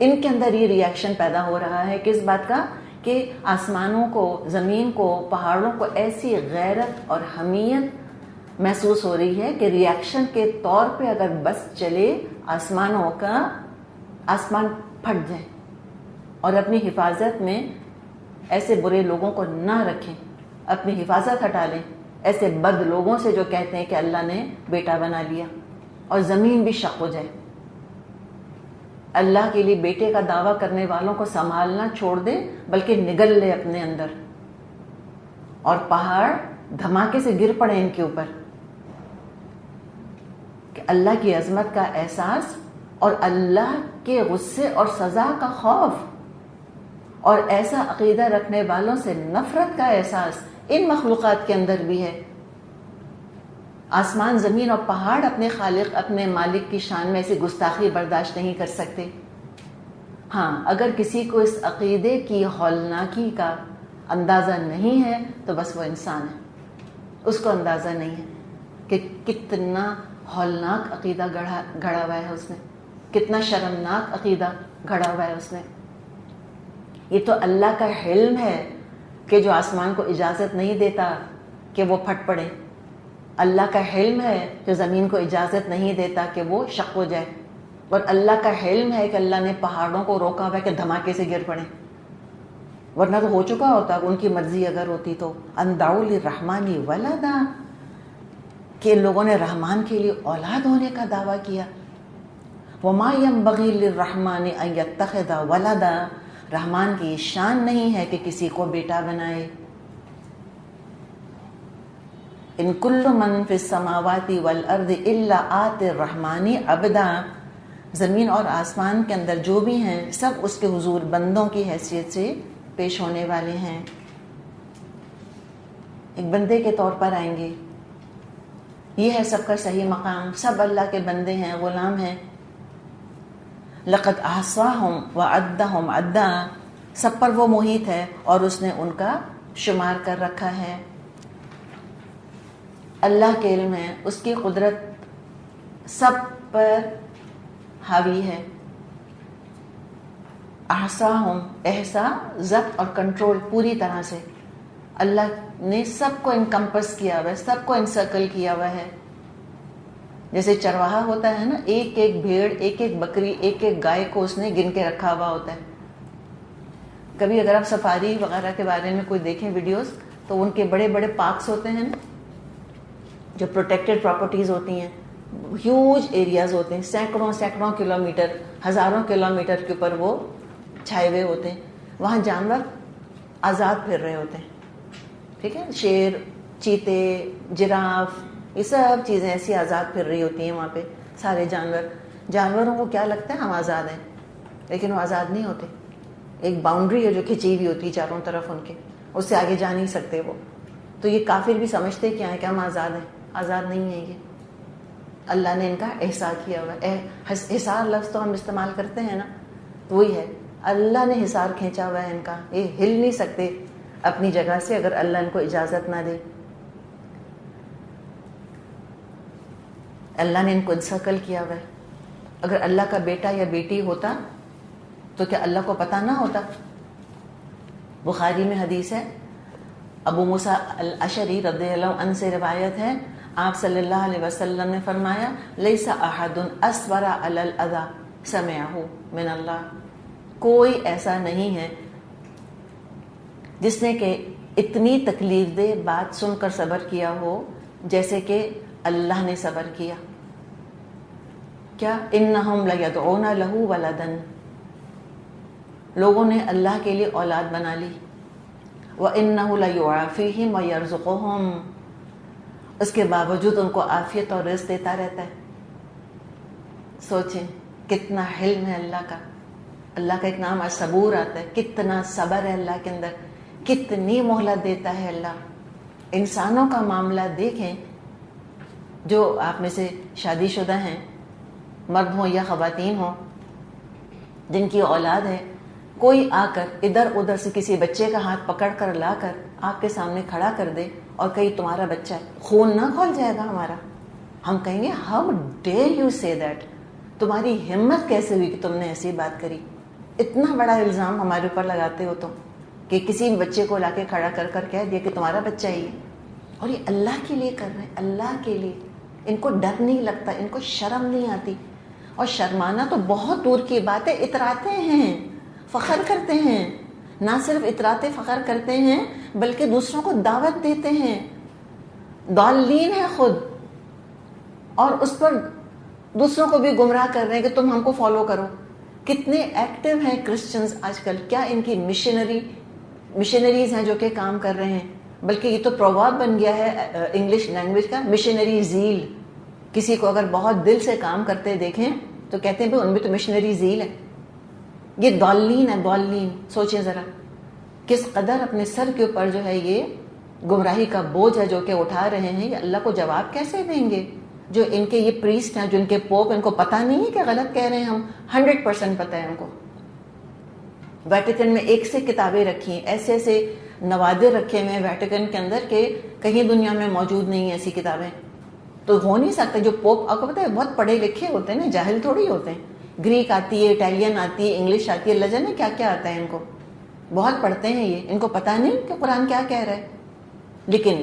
ان کے اندر یہ ری ایکشن پیدا ہو رہا ہے کس بات کا؟ کہ آسمانوں کو، زمین کو، پہاڑوں کو ایسی غیرت اور حمیت محسوس ہو رہی ہے کہ ری ایکشن کے طور پہ اگر بس چلے آسمانوں کا، آسمان پھٹ جائیں اور اپنی حفاظت میں ایسے برے لوگوں کو نہ رکھیں، اپنی حفاظت ہٹا لیں ایسے بد لوگوں سے جو کہتے ہیں کہ اللہ نے بیٹا بنا لیا، اور زمین بھی شق ہو جائے. اللہ کے لیے بیٹے کا دعویٰ کرنے والوں کو سنبھالنا چھوڑ دے بلکہ نگل لے اپنے اندر، اور پہاڑ دھماکے سے گر پڑے ان کے اوپر. کہ اللہ کی عظمت کا احساس اور اللہ کے غصے اور سزا کا خوف اور ایسا عقیدہ رکھنے والوں سے نفرت کا احساس ان مخلوقات کے اندر بھی ہے. آسمان، زمین اور پہاڑ اپنے خالق، اپنے مالک کی شان میں ایسی گستاخی برداشت نہیں کر سکتے. ہاں، اگر کسی کو اس عقیدے کی ہولناکی کا اندازہ نہیں ہے تو بس وہ انسان ہے، اس کو اندازہ نہیں ہے کہ کتنا ہولناک عقیدہ گھڑا ہوا ہے اس نے، کتنا شرمناک عقیدہ گھڑا ہوا ہے اس نے. یہ تو اللہ کا حلم ہے کہ جو آسمان کو اجازت نہیں دیتا کہ وہ پھٹ پڑے، اللہ کا حلم ہے جو زمین کو اجازت نہیں دیتا کہ وہ شق ہو جائے، اور اللہ کا حلم ہے کہ اللہ نے پہاڑوں کو روکا ہوا ہے کہ دھماکے سے گر پڑے، ورنہ تو ہو چکا ہوتا ان کی مرضی اگر ہوتی تو. ان دعوا للرحمن ولدا، کہ لوگوں نے رحمان کے لیے اولاد ہونے کا دعویٰ کیا. وما ينبغي للرحمن ان يتخذ ولدا، رحمان کی شان نہیں ہے کہ کسی کو بیٹا بنائے. ان کل من فی السماوات والارض الا آتی الرحمن عبدا، زمین اور آسمان کے اندر جو بھی ہیں سب اس کے حضور بندوں کی حیثیت سے پیش ہونے والے ہیں، ایک بندے کے طور پر آئیں گے. یہ ہے سب کا صحیح مقام، سب اللہ کے بندے ہیں، غلام ہیں. لقد احصاهم وعدهم عدا، سب پر وہ محیط ہے اور اس نے ان کا شمار کر رکھا ہے. اللہ کے علم ہے، اس کی قدرت سب پر حاوی ہے. احصاہم، احصاء ضبط اور کنٹرول پوری طرح سے. اللہ نے سب کو انکمپس کیا ہوا ہے، سب کو انسرکل کیا ہوا ہے. جیسے چرواہا ہوتا ہے نا، ایک ایک بھیڑ، ایک ایک بکری، ایک ایک گائے کو اس نے گن کے رکھا ہوا ہوتا ہے. کبھی اگر آپ سفاری وغیرہ کے بارے میں کوئی دیکھیں ویڈیوز تو ان کے بڑے بڑے پارکس ہوتے ہیں نا جو پروٹیکٹڈ پراپرٹیز ہوتی ہیں، ہیوج ایریاز ہوتے ہیں، سینکڑوں کلومیٹر، ہزاروں کلومیٹر کے اوپر وہ چھائے ہوئے ہوتے ہیں. وہاں جانور آزاد پھر رہے ہوتے ہیں، ٹھیک ہے، شیر، چیتے، جراف، یہ سب چیزیں ایسی آزاد پھر رہی ہوتی ہیں وہاں پہ. سارے جانوروں کو کیا لگتا ہے ہم آزاد ہیں، لیکن وہ آزاد نہیں ہوتے. ایک باؤنڈری ہے جو کھینچی ہوئی ہوتی ہے چاروں طرف ان کے، اس سے آگے جا نہیں سکتے وہ. تو یہ کافر بھی سمجھتے کیا ہے کہ ہم آزاد ہیں، آزاد نہیں ہیں یہ. اللہ نے ان کا احسار کیا ہوا ہے. حصار لفظ تو ہم استعمال کرتے ہیں نا، تو وہی ہے، اللہ نے حصار کھینچا ہوا ہے ان کا. یہ ہل نہیں سکتے اپنی جگہ سے اگر اللہ ان کو اجازت نہ دے. اللہ نے ان کو انسرکل کیا ہوا ہے. اگر اللہ کا بیٹا یا بیٹی ہوتا تو کیا اللہ کو پتہ نہ ہوتا؟ بخاری میں حدیث ہے، ابو موسیٰ الاشعری رضی اللہ عنہ سے روایت ہے، آپ صلی اللہ علیہ وسلم نے فرمایا لیس احد اصبر علی الاذی سمعہ من اللہ، کوئی ایسا نہیں ہے جس نے کہ اتنی تکلیف دہ بات سن کر صبر کیا ہو جیسے کہ اللہ نے صبر کیا. کیا؟ انہم لیدعون لہ ولدا، لوگوں نے اللہ کے لیے اولاد بنا لی. وَإِنَّهُ لَيُعَافِيهِمْ وَيَرْزُقُهُمْ، اس کے باوجود ان کو عافیت اور رزق دیتا رہتا ہے. سوچیں کتنا حلم ہے اللہ کا. اللہ کا ایک نام الصبور آتا ہے، کتنا صبر ہے اللہ کے اندر، کتنی مہلت دیتا ہے اللہ. انسانوں کا معاملہ دیکھیں، جو آپ میں سے شادی شدہ ہیں، مرد ہوں یا خواتین ہوں، جن کی اولاد ہے، کوئی آ کر ادھر ادھر سے کسی بچے کا ہاتھ پکڑ کر لا کر آپ کے سامنے کھڑا کر دے اور کہیں تمہارا بچہ ہے، خون نہ کھول جائے گا ہمارا؟ ہم کہیں گے ہاؤ ڈیئر یو سے دیٹ، تمہاری ہمت کیسے ہوئی کہ تم نے ایسی بات کری؟ اتنا بڑا الزام ہمارے اوپر لگاتے ہو تم کہ کسی بھی بچے کو لا کے کھڑا کر کر کہہ دیا کہ تمہارا بچہ ہی ہے. اور یہ اللہ کے لیے کر رہے ہیں، اللہ کے لیے. ان کو ڈر نہیں لگتا، ان کو شرم نہیں آتی. اور شرمانا تو بہت دور کی بات ہے، اتراتے ہیں، فخر کرتے ہیں. نہ صرف اتراتے فخر کرتے ہیں بلکہ دوسروں کو دعوت دیتے ہیں. ضالین ہے خود، اور اس پر دوسروں کو بھی گمراہ کر رہے ہیں کہ تم ہم کو فالو کرو. کتنے ایکٹیو ہیں کرسچنز آج کل، کیا ان کی مشنریز ہیں جو کہ کام کر رہے ہیں. بلکہ یہ تو پروورب بن گیا ہے انگلش لینگویج کا، مشنری زیل. کسی کو اگر بہت دل سے کام کرتے دیکھیں تو کہتے ہیں ان میں تو مشنری زیل ہے. یہ ضالین ہے، ضالین. سوچیں ذرا کس قدر اپنے سر کے اوپر جو ہے یہ گمراہی کا بوجھ ہے جو کہ اٹھا رہے ہیں. یہ اللہ کو جواب کیسے دیں گے؟ جو ان کے یہ پریسٹ ہیں، جو ان کے پوپ، ان کو پتہ نہیں ہے کہ غلط کہہ رہے ہیں ہم؟ 100% پتہ ہے ان کو. ویٹیکن میں ایک سے کتابیں رکھی ہیں، ایسے ایسے نوادر رکھے ہوئے ہیں ویٹیکن کے اندر کہ کہیں دنیا میں موجود نہیں ہیں ایسی کتابیں. تو ہو نہیں سکتا. جو پوپ آپ کو پتہ ہے بہت پڑھے لکھے ہوتے ہیں نا، جاہل تھوڑی ہوتے ہیں. گریک آتی ہے، اٹیلین آتی ہے، انگلش آتی ہے، اللہ جانے کیا کیا آتا ہے ان کو. بہت پڑھتے ہیں یہ، ان کو پتہ نہیں کہ قرآن کیا کہہ رہا ہے. لیکن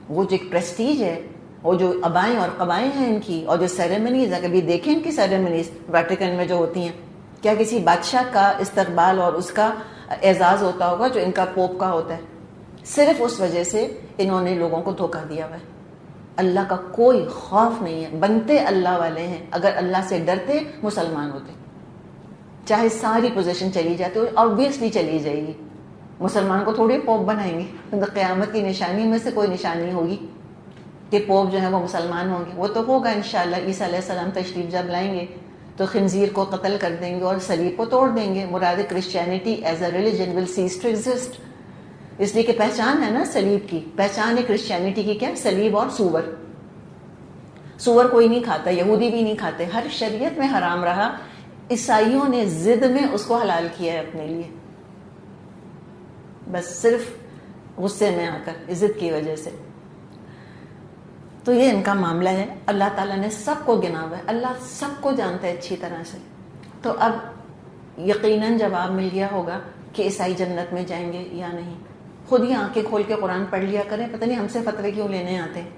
وہ جو ایک پریسٹیج ہے، وہ جو ابائیں اور قبائیں ہیں ان کی، اور جو سیریمنیز ہیں، کبھی دیکھیں ان کی سیریمنیز ویٹیکن میں جو ہوتی ہیں، کیا کسی بادشاہ کا استقبال اور اس کا اعزاز ہوتا ہوگا جو ان کا پوپ کا ہوتا ہے؟ صرف اس وجہ سے انہوں نے لوگوں کو دھوکہ دیا ہوا ہے. اللہ کا کوئی خوف نہیں ہے. بنتے اللہ والے ہیں، اگر اللہ سے ڈرتے مسلمان ہوتے. چاہے ساری پوزیشن چلی جاتی ہو، آبویسلی چلی جائے گی. مسلمان کو تھوڑی پوپ بنائیں گے. تو قیامت کی نشانی میں سے کوئی نشانی ہوگی کہ پوپ جو ہے وہ مسلمان ہوں گے. وہ تو ہوگا انشاءاللہ. عیسیٰ علیہ السلام تشریف جب لائیں گے تو خنزیر کو قتل کر دیں گے اور صلیب کو توڑ دیں گے. مراد Christianity as a religion will cease to exist. اس لیے کہ پہچان ہے نا صلیب کی، پہچان ہے کرسچینٹی کی کیا؟ صلیب اور سور. سور کوئی نہیں کھاتا، یہودی بھی نہیں کھاتے، ہر شریعت میں حرام رہا. عیسائیوں نے ضد میں اس کو حلال کیا ہے اپنے لیے، بس صرف غصے میں آ کر، ضد کی وجہ سے. تو یہ ان کا معاملہ ہے. اللہ تعالیٰ نے سب کو گنا ہوا ہے، اللہ سب کو جانتا ہے اچھی طرح سے. تو اب یقیناً جواب مل گیا ہوگا کہ عیسائی جنت میں جائیں گے یا نہیں. خود ہی آنکھیں کھول کے قرآن پڑھ لیا کریں، پتہ نہیں ہم سے فتوے کیوں لینے آتے ہیں.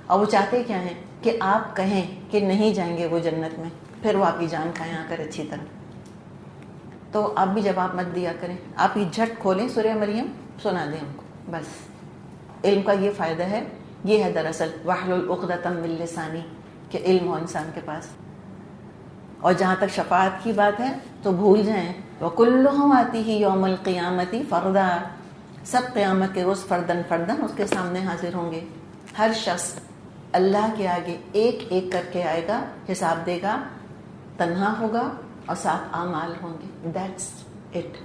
اور وہ چاہتے کیا ہیں کہ آپ کہیں کہ نہیں جائیں گے وہ جنت میں، پھر وہ آپ کی جان کھائیں آ کر اچھی طرح. تو آپ بھی جواب مت دیا کریں، آپ ہی جھٹ کھولیں سورہ مریم، سنا دیں ہم کو. بس علم کا یہ فائدہ ہے. یہ ہے دراصل واحلل عقدۃ من لسانی، کہ علم ہو انسان کے پاس. اور جہاں تک شفاعت کی بات ہے تو بھول جائیں، وَكُلُّهُمْ آتِيهِ يَوْمَ الْقِيَامَةِ فَرْدًا، سب قیامت کے روز فردن فردن اس کے سامنے حاضر ہوں گے. ہر شخص اللہ کے آگے ایک ایک کر کے آئے گا، حساب دے گا، تنہا ہوگا اور ساتھ اعمال ہوں گے. That's it.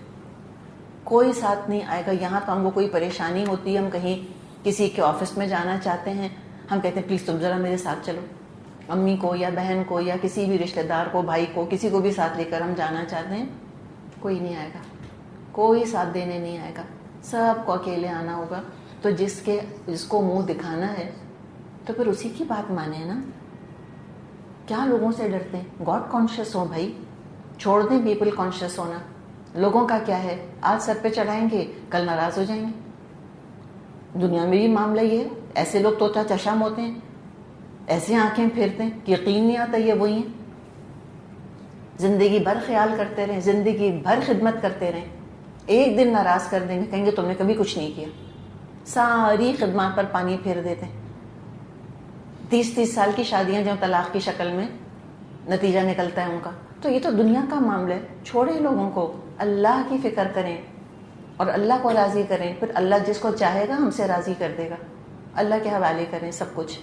کوئی ساتھ نہیں آئے گا. یہاں تو ہم کو کوئی پریشانی ہوتی ہے, ہم کہیں کسی کے آفس میں جانا چاہتے ہیں, ہم کہتے ہیں پلیز تم ذرا میرے ساتھ چلو. امی کو یا بہن کو یا کسی بھی رشتہ دار کو, بھائی کو, کسی کو بھی ساتھ لے کر ہم جانا چاہتے ہیں, کوئی نہیں آئے گا, کوئی ساتھ دینے نہیں آئے گا, سب کو اکیلے آنا ہوگا. تو جس کو منہ دکھانا ہے تو پھر اسی کی بات مانے نا. کیا لوگوں سے ڈرتے ہیں؟ گاڈ کانشیس ہو بھائی, چھوڑ دیں پیپل کانشیس ہونا. لوگوں کا کیا ہے, آج سر پہ چڑھائیں گے کل ناراض ہو جائیں گے. دنیا میں بھی معاملہ یہ ہے, ایسے لوگ طوطا چشم ہوتے ہیں, ایسے آنکھیں پھیرتے ہیں کہ یقین نہیں آتا یہ وہی ہیں. زندگی بھر خیال کرتے رہیں, زندگی بھر خدمت کرتے رہیں, ایک دن ناراض کر دیں گے, کہیں گے تم نے کبھی کچھ نہیں کیا. ساری خدمات پر پانی پھیر دیتے ہیں. 30 سال کی شادیاں جو طلاق کی شکل میں نتیجہ نکلتا ہے ان کا. تو یہ تو دنیا کا معاملہ ہے, چھوڑیں لوگوں کو, اللہ کی فکر کریں اور اللہ کو راضی کریں. پھر اللہ جس کو چاہے گا ہم سے راضی کر دے گا. اللہ کے حوالے کریں سب کچھ.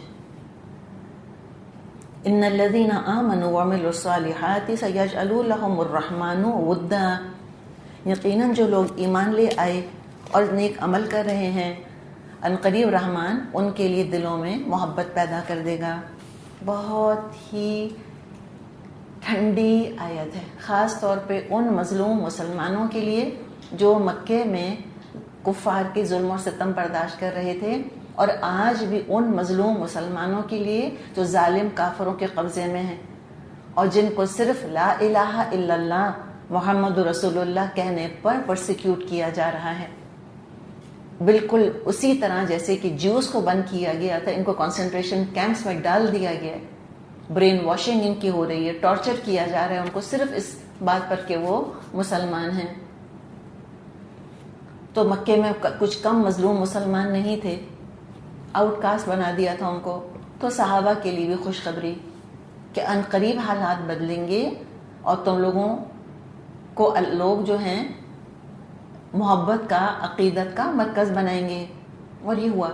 ان الذين آمنوا وعملوا الصالحات سيجعل لهم الرحمن ودا. یقیناً جو لوگ ایمان لے آئے اور نیک عمل کر رہے ہیں, ان قریب رحمان ان کے لیے دلوں میں محبت پیدا کر دے گا. بہت ہی ٹھنڈی آیت ہے, خاص طور پہ ان مظلوم مسلمانوں کے لیے جو مکے میں کفار کے ظلم اور ستم برداشت کر رہے تھے, اور آج بھی ان مظلوم مسلمانوں کے لیے جو ظالم کافروں کے قبضے میں ہیں اور جن کو صرف لا الہ الا اللہ محمد رسول اللہ کہنے پر پرسیکیوٹ کیا جا رہا ہے. بالکل اسی طرح جیسے کہ جوز کو بند کیا گیا تھا, ان کو کنسنٹریشن کیمپس میں ڈال دیا گیا ہے, برین واشنگ ان کی ہو رہی ہے, ٹارچر کیا جا رہا ہے ان کو صرف اس بات پر کہ وہ مسلمان ہیں. تو مکے میں کچھ کم مظلوم مسلمان نہیں تھے, آؤٹ کاسٹ بنا دیا تھا ان کو. تو صحابہ کے لیے بھی خوشخبری کہ ان قریب حالات بدلیں گے اور تم لوگوں کو لوگ جو ہیں محبت کا, عقیدت کا مرکز بنائیں گے. اور یہ ہوا.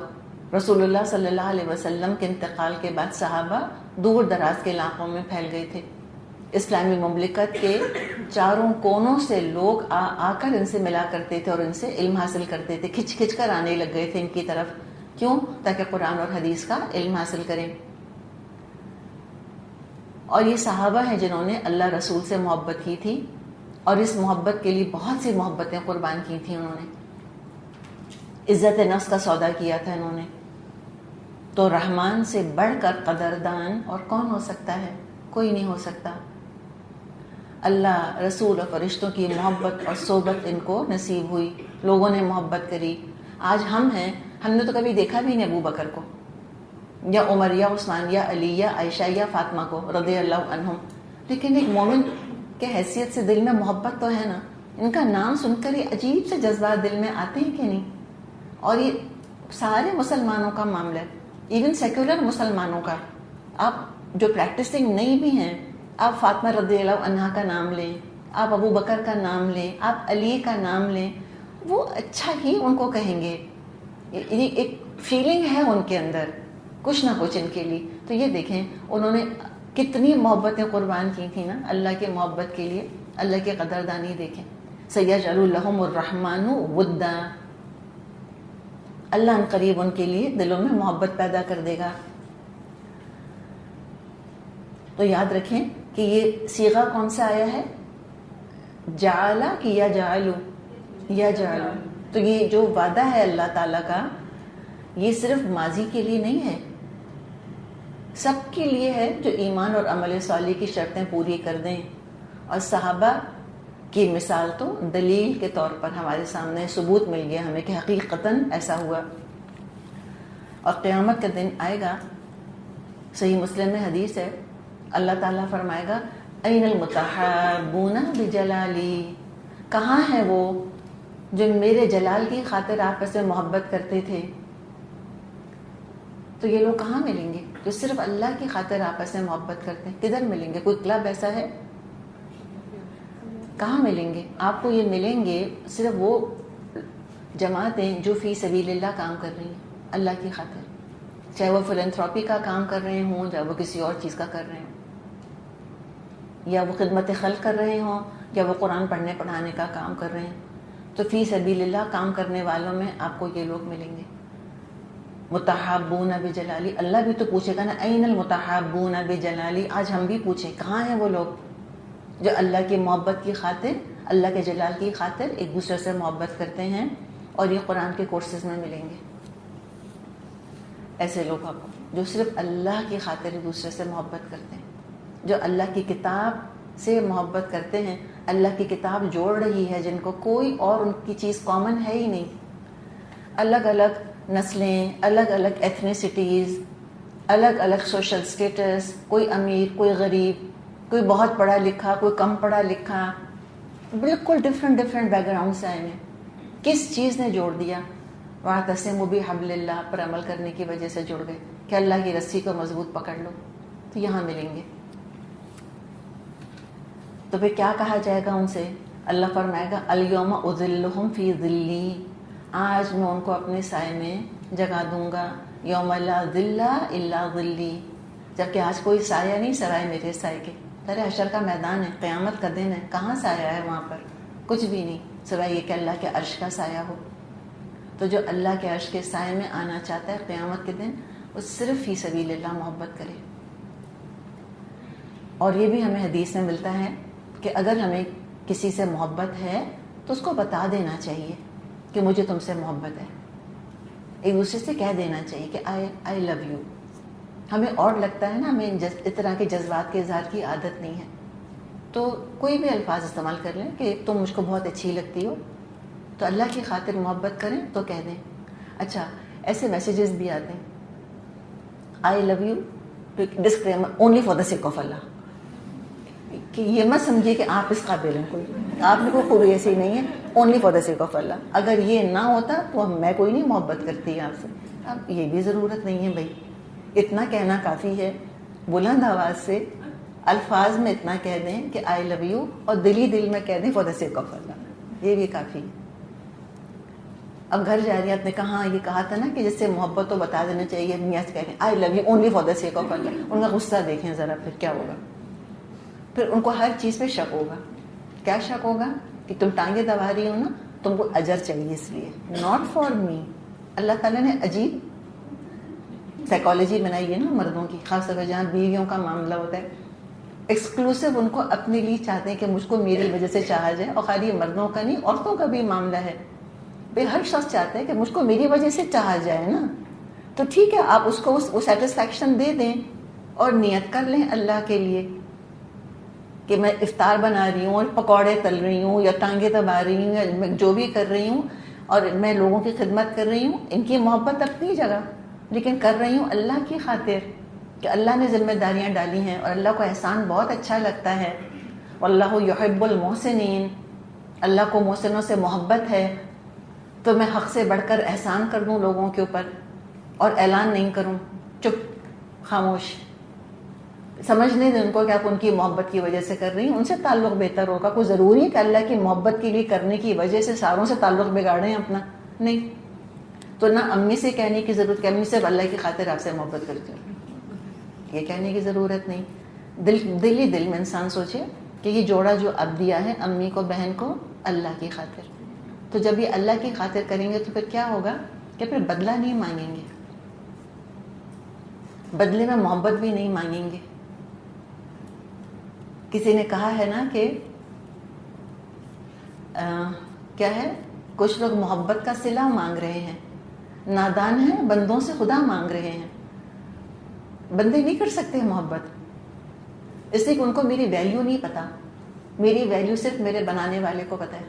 رسول اللہ صلی اللہ علیہ وسلم کے انتقال کے بعد صحابہ دور دراز کے علاقوں میں پھیل گئے تھے. اسلامی مملکت کے چاروں کونوں سے لوگ آ کر ان سے ملا کرتے تھے اور ان سے علم حاصل کرتے تھے, کھچ کھچ کر آنے لگ گئے تھے ان کی طرف. کیوں؟ تاکہ قرآن اور حدیث کا علم حاصل کریں. اور یہ صحابہ ہیں جنہوں نے اللہ رسول سے محبت کی تھی, اور اس محبت کے لیے بہت سی محبتیں قربان کی تھیں انہوں نے. عزت نفس کا سودا کیا تھا انہوں نے. تو رحمان سے بڑھ کر قدردان اور کون ہو سکتا ہے؟ کوئی نہیں ہو سکتا. اللہ, رسول اور فرشتوں کی محبت اور صحبت ان کو نصیب ہوئی, لوگوں نے محبت کری. آج ہم ہیں, ہم نے تو کبھی دیکھا بھی نہیں ابو بکر کو یا عمر یا عثمان یا علی یا عائشہ یا فاطمہ کو رضی اللہ عنہم, لیکن ایک مومن کے حیثیت سے دل میں محبت تو ہے نا. ان کا نام سن کر یہ عجیب سے جذبات دل میں آتے ہیں کہ نہیں. اور یہ سارے مسلمانوں کا معاملہ ہے, ایون سیکولر مسلمانوں کا. آپ جو پریکٹسنگ نہیں بھی ہیں, آپ فاطمہ رضی اللہ عنہا کا نام لیں, آپ ابو بکر کا نام لیں, آپ علی کا نام لیں, وہ اچھا ہی ان کو کہیں گے. ایک فیلنگ ہے ان کے اندر کچھ نہ کچھ ان کے لیے. تو یہ دیکھیں انہوں نے کتنی محبتیں قربان کی تھیں نا اللہ کے محبت کے لیے. اللہ کی قدردانی دیکھیں. سیجعل لهم الرحمن ودا, اللہ ان قریب ان کے لیے دلوں میں محبت پیدا کر دے گا. تو یاد رکھیں کہ یہ صیغہ کون سا آیا ہے, جعلا کہ یا جعلو, یا جعلو. تو یہ جو وعدہ ہے اللہ تعالیٰ کا, یہ صرف ماضی کے لیے نہیں ہے, سب کے لیے ہے جو ایمان اور عمل صالح کی شرطیں پوری کر دیں. اور صحابہ کی مثال تو دلیل کے طور پر ہمارے سامنے ثبوت مل گیا ہمیں کہ حقیقتاً ایسا ہوا. اور قیامت کا دن آئے گا, صحیح مسلم میں حدیث ہے, اللہ تعالیٰ فرمائے گا این المتحابون بجلالی, کہاں ہیں وہ جو میرے جلال کی خاطر آپس میں محبت کرتے تھے. تو یہ لوگ کہاں ملیں گے جو صرف اللہ کی خاطر آپس میں محبت کرتے ہیں؟ کدھر ملیں گے؟ کوئی کلب ایسا ہے؟ کہاں ملیں گے آپ کو؟ یہ ملیں گے صرف وہ جماعتیں جو فی سبیل اللہ کام کر رہی ہیں اللہ کی خاطر, چاہے وہ فلنتھراپی کا کام کر رہے ہوں, چاہے وہ کسی اور چیز کا کر رہے ہوں, یا وہ خدمت خلق کر رہے ہوں, یا وہ قرآن پڑھنے پڑھانے کا کام کر رہے ہیں، تو فی سبیل اللہ کام کرنے والوں میں آپ کو یہ لوگ ملیں گے۔ متحابون بجلالی، اللہ بھی تو پوچھے گا نا این المتحابون بجلالی، آج ہم بھی پوچھیں کہاں ہیں وہ لوگ جو اللہ کی محبت کی خاطر، اللہ کے جلال کی خاطر ایک دوسرے سے محبت کرتے ہیں اور یہ قرآن کے کورسز میں ملیں گے۔ ایسے لوگ آپ کو جو صرف اللہ کی خاطر ایک دوسرے سے محبت کرتے ہیں، جو اللہ کی کتاب سے محبت کرتے ہیں۔ اللہ کی کتاب جوڑ رہی ہے جن کو، کوئی اور ان کی چیز کامن ہے ہی نہیں۔ الگ الگ نسلیں، الگ الگ ایتھنیسٹیز، الگ الگ سوشل سٹیٹس، کوئی امیر کوئی غریب، کوئی بہت پڑھا لکھا کوئی کم پڑھا لکھا، بالکل ڈفرینٹ بیک گراؤنڈ سے آئے ہیں۔ کس چیز نے جوڑ دیا؟ وَاعْتَصِمُوا بِحَبْلِ اللَّهِ پر عمل کرنے کی وجہ سے جڑ گئے کہ اللہ کی رسی کو مضبوط پکڑ لو، تو یہاں ملیں گے۔ تو پھر کیا کہا جائے گا ان سے؟ اللہ فرمائے گا الیوم اذلہم فی ذلی، آج میں ان کو اپنے سائے میں جگا دوں گا، یوم لا ذل الا ذلی، جبکہ آج کوئی سایہ نہیں سوائے میرے سائے کے۔ ترے حشر کا میدان ہے، قیامت کا دن ہے، کہاں سایہ ہے وہاں پر؟ کچھ بھی نہیں سوائے یہ کہ اللہ کے عرش کا سایہ ہو۔ تو جو اللہ کے عرش کے سائے میں آنا چاہتا ہے قیامت کے دن، وہ صرف فی سبیل اللہ محبت کرے۔ اور یہ بھی ہمیں حدیث میں ملتا ہے کہ اگر ہمیں کسی سے محبت ہے تو اس کو بتا دینا چاہیے کہ مجھے تم سے محبت ہے، ایک دوسرے سے کہہ دینا چاہیے کہ آئی لو یو۔ ہمیں اور لگتا ہے نا ہمیں اس طرح کے جذبات کے اظہار کی عادت نہیں ہے، تو کوئی بھی الفاظ استعمال کر لیں کہ تم مجھ کو بہت اچھی لگتی ہو، تو اللہ کی خاطر محبت کریں تو کہہ دیں۔ اچھا ایسے میسیجز بھی آتے ہیں I love you, disclaimer only for the sake of اللہ، کہ یہ مت سمجھیے کہ آپ اس قابل ہیں، کوئی آپ میں کوئی خوبی ایسی نہیں ہے، only for the sake of اللہ۔ اگر یہ نہ ہوتا تو میں کوئی نہیں محبت کرتی آپ سے۔ اب یہ بھی ضرورت نہیں ہے بھائی، اتنا کہنا کافی ہے، بلند آواز سے الفاظ میں اتنا کہہ دیں کہ آئی لو یو، اور دلی دل میں کہہ دیں فار دا سیک آف اللہ، یہ بھی کافی ہے۔ اب گھر جا رہی آپ نے کہا یہ کہا تھا نا کہ جس سے محبت تو بتا دینا چاہیے، میاں سے کہہ دیں I love you only for the sake of اللہ، ان کا غصہ دیکھیں ذرا پھر کیا ہوگا۔ پھر ان کو ہر چیز پہ شک ہوگا۔ کیا شک ہوگا؟ کہ تم ٹانگیں دبا رہی ہو نا، تم کو اجر چاہیے اس لیے، ناٹ فار می۔ اللہ تعالیٰ نے عجیب سائیکالوجی بنائی ہے نا مردوں کی، خاص طور پر جہاں بیویوں کا معاملہ ہوتا ہے، ایکسکلوسیو ان کو اپنے لیے چاہتے ہیں کہ مجھ کو میری وجہ سے چاہا جائے۔ اور خالی مردوں کا نہیں، عورتوں کا بھی معاملہ ہے، بھائی ہر شخص چاہتا ہے کہ مجھ کو میری وجہ سے چاہا جائے نا، تو ٹھیک ہے آپ اس کو وہ سیٹسفیکشن دے دیں اور نیت کر لیں اللہ کے لیے کہ میں افطار بنا رہی ہوں اور پکوڑے تل رہی ہوں یا ٹانگیں دبا رہی ہوں یا میں جو بھی کر رہی ہوں، اور میں لوگوں کی خدمت کر رہی ہوں، ان کی محبت اپنی جگہ، لیکن کر رہی ہوں اللہ کی خاطر کہ اللہ نے ذمہ داریاں ڈالی ہیں اور اللہ کو احسان بہت اچھا لگتا ہے۔ واللہ یحب المحسنین، اللہ کو محسنوں سے محبت ہے، تو میں حق سے بڑھ کر احسان کر دوں لوگوں کے اوپر اور اعلان نہیں کروں، چپ خاموش، سمجھنے دیں ان کو کہ آپ ان کی محبت کی وجہ سے کر رہی ہیں، ان سے تعلق بہتر ہوگا۔ کوئی ضروری ہے کہ اللہ کی محبت کے لیے کرنے کی وجہ سے ساروں سے تعلق بگاڑیں اپنا؟ نہیں۔ تو نہ امی سے کہنے کی ضرورت کہ امی صرف اللہ کی خاطر آپ سے محبت کرتی ہوں، یہ کہنے کی ضرورت نہیں۔ دل ہی دل میں انسان سوچے کہ یہ جوڑا جو اب دیا ہے امی کو بہن کو اللہ کی خاطر، تو جب یہ اللہ کی خاطر کریں گے تو پھر کیا ہوگا کہ پھر بدلہ نہیں مانگیں گے، بدلے میں محبت بھی نہیں مانگیں گے۔ کسی نے کہا ہے نا کہ کیا ہے، کچھ لوگ محبت کا صلہ مانگ رہے ہیں، نادان ہیں بندوں سے خدا مانگ رہے ہیں۔ بندے نہیں کر سکتے محبت، اس لیے کہ ان کو میری ویلیو نہیں پتا، میری ویلیو صرف میرے بنانے والے کو پتا ہے۔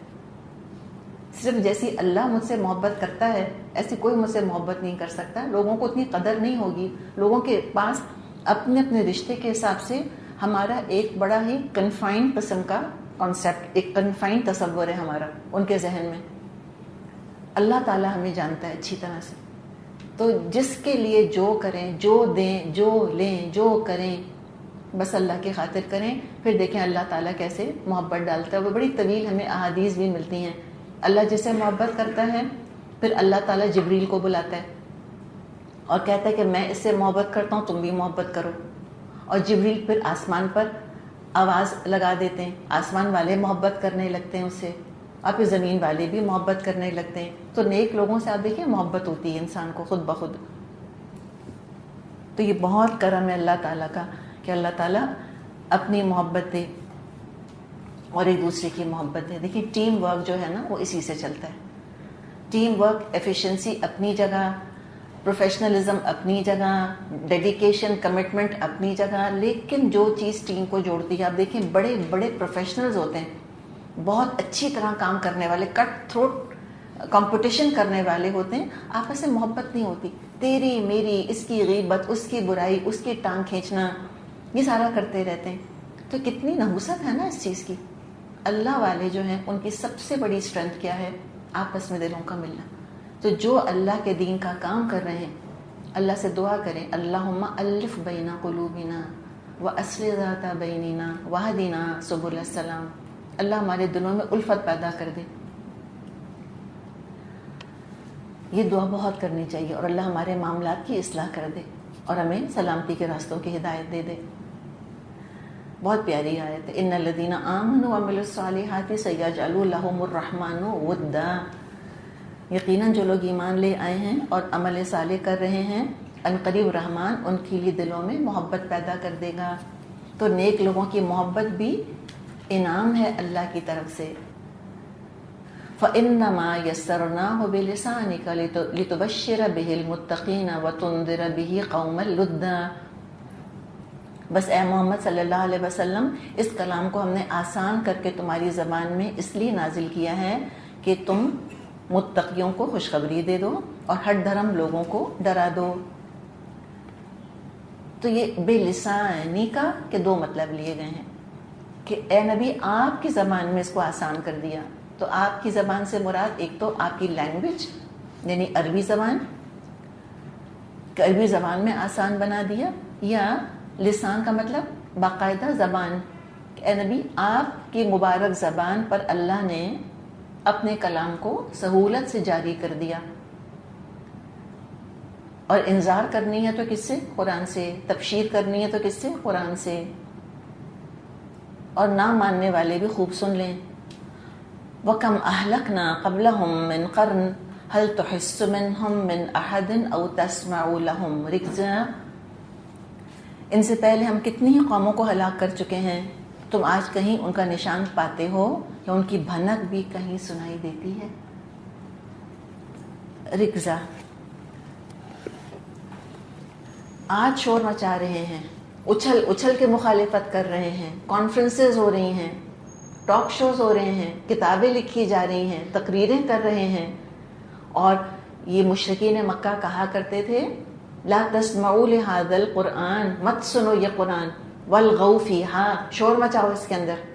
صرف جیسی اللہ مجھ سے محبت کرتا ہے ایسی کوئی مجھ سے محبت نہیں کر سکتا۔ لوگوں کو اتنی قدر نہیں ہوگی، لوگوں کے پاس اپنے اپنے رشتے کے حساب سے ہمارا ایک بڑا ہی کنفائنڈ قسم کا کانسیپٹ، ایک کنفائنڈ تصور ہے ہمارا ان کے ذہن میں۔ اللہ تعالیٰ ہمیں جانتا ہے اچھی طرح سے، تو جس کے لیے جو کریں، جو دیں، جو لیں، جو کریں، بس اللہ کی خاطر کریں، پھر دیکھیں اللہ تعالیٰ کیسے محبت ڈالتا ہے۔ وہ بڑی طویل ہمیں احادیث بھی ملتی ہیں۔ اللہ جس سے محبت کرتا ہے پھر اللہ تعالیٰ جبریل کو بلاتا ہے اور کہتا ہے کہ میں اس سے محبت کرتا ہوں، تم بھی محبت کرو، اور جبریل پھر آسمان پر آواز لگا دیتے ہیں، آسمان والے محبت کرنے لگتے ہیں اس سے، اور پھر زمین والے بھی محبت کرنے لگتے ہیں. تو نیک لوگوں سے آپ دیکھیں محبت ہوتی ہے انسان کو خود بخود. تو یہ بہت کرم ہے اللہ تعالیٰ کا کہ اللہ تعالیٰ اپنی محبت دے اور ایک دوسرے کی محبت دے. دیکھیے ٹیم ورک جو ہے نا وہ اسی سے چلتا ہے. ٹیم ورک، ایفیشنسی اپنی جگہ، پروفیشنلزم اپنی جگہ، ڈیڈیکیشن، کمٹمنٹ اپنی جگہ، لیکن جو چیز ٹیم کو جوڑتی ہے، آپ دیکھیں بڑے بڑے پروفیشنلز ہوتے ہیں، بہت اچھی طرح کام کرنے والے، کٹ تھروٹ کمپٹیشن کرنے والے ہوتے ہیں، آپس میں محبت نہیں ہوتی. تیری میری، اس کی غیبت، اس کی برائی، اس کی ٹانگ کھینچنا، یہ سارا کرتے رہتے ہیں. تو کتنی نحوست ہے نا اس چیز کی. اللہ والے جو ہیں ان کی سب سے بڑی اسٹرینتھ کیا ہے؟ آپس میں دلوں کا ملنا. تو جو اللہ کے دین کا کام کر رہے ہیں، اللہ سے دعا کریں اللہم الف بین قلوبنا واصلح ذات بیننا واہدنا سبل السلام. اللہ ہمارے دلوں میں الفت پیدا کر دے. یہ دعا بہت کرنی چاہیے، اور اللہ ہمارے معاملات کی اصلاح کر دے اور ہمیں سلامتی کے راستوں کی ہدایت دے دے. بہت پیاری آیت ہے، ان الذین آمنوا وعملوا الصالحات سیجعل لهم الرحمن ودا. یقیناً جو لوگ ایمان لے آئے ہیں اور عمل صالح کر رہے ہیں، عنقریب رحمان ان کے لیے دلوں میں محبت پیدا کر دے گا. تو نیک لوگوں کی محبت بھی انعام ہے اللہ کی طرف سے. فَإِنَّمَا يَسَّرْنَاهُ بِلِسَانِكَ لِتُبَشِّرَ بِهِ الْمُتَّقِينَ وَتُنذِرَ بِهِ قَوْمًا لُدًّا. بس اے محمد صلی اللہ علیہ وسلم، اس کلام کو ہم نے آسان کر کے تمہاری زبان میں اس لیے نازل کیا ہے کہ تم متقیوں کو خوشخبری دے دو اور ہٹ دھرم لوگوں کو ڈرا دو. تو یہ بے لسانی کا کے دو مطلب لیے گئے ہیں کہ اے نبی آپ کی زبان میں اس کو آسان کر دیا. تو آپ کی زبان سے مراد ایک تو آپ کی لینگویج یعنی عربی زبان، کہ عربی زبان میں آسان بنا دیا، یا لسان کا مطلب باقاعدہ زبان. اے نبی آپ کی مبارک زبان پر اللہ نے اپنے کلام کو سہولت سے جاری کر دیا. اور انذار کرنی ہے تو کس سے؟ قرآن سے. تبشیر کرنی ہے تو کس سے؟ قرآن سے. اور نہ ماننے والے بھی خوب سن لیں. وَكَمْ أَهْلَكْنَا قَبْلَهُمْ مِنْ قَرْنٍ هَلْ تُحِسُّ مِنْهُمْ مِنْ أَحَدٍ أَوْ تَسْمَعُ لَهُمْ رِكْزًا. ان سے پہلے ہم کتنی ہی قوموں کو ہلاک کر چکے ہیں، تم آج کہیں ان کا نشان پاتے ہو یا ان کی بھنک بھی کہیں سنائی دیتی ہے؟ رکزا. آج شور مچا رہے ہیں، اچھل اچھل کے مخالفت کر رہے ہیں، کانفرنسز ہو رہی ہیں، ٹاک شوز ہو رہے ہیں، کتابیں لکھی جا رہی ہیں، تقریریں کر رہے ہیں. اور یہ مشرکین مکہ کہا کرتے تھے لا تسمعوا لهذا القرآن، مت سنو یہ قرآن، والغوا فیہا، شور مچاؤ اس کے اندر،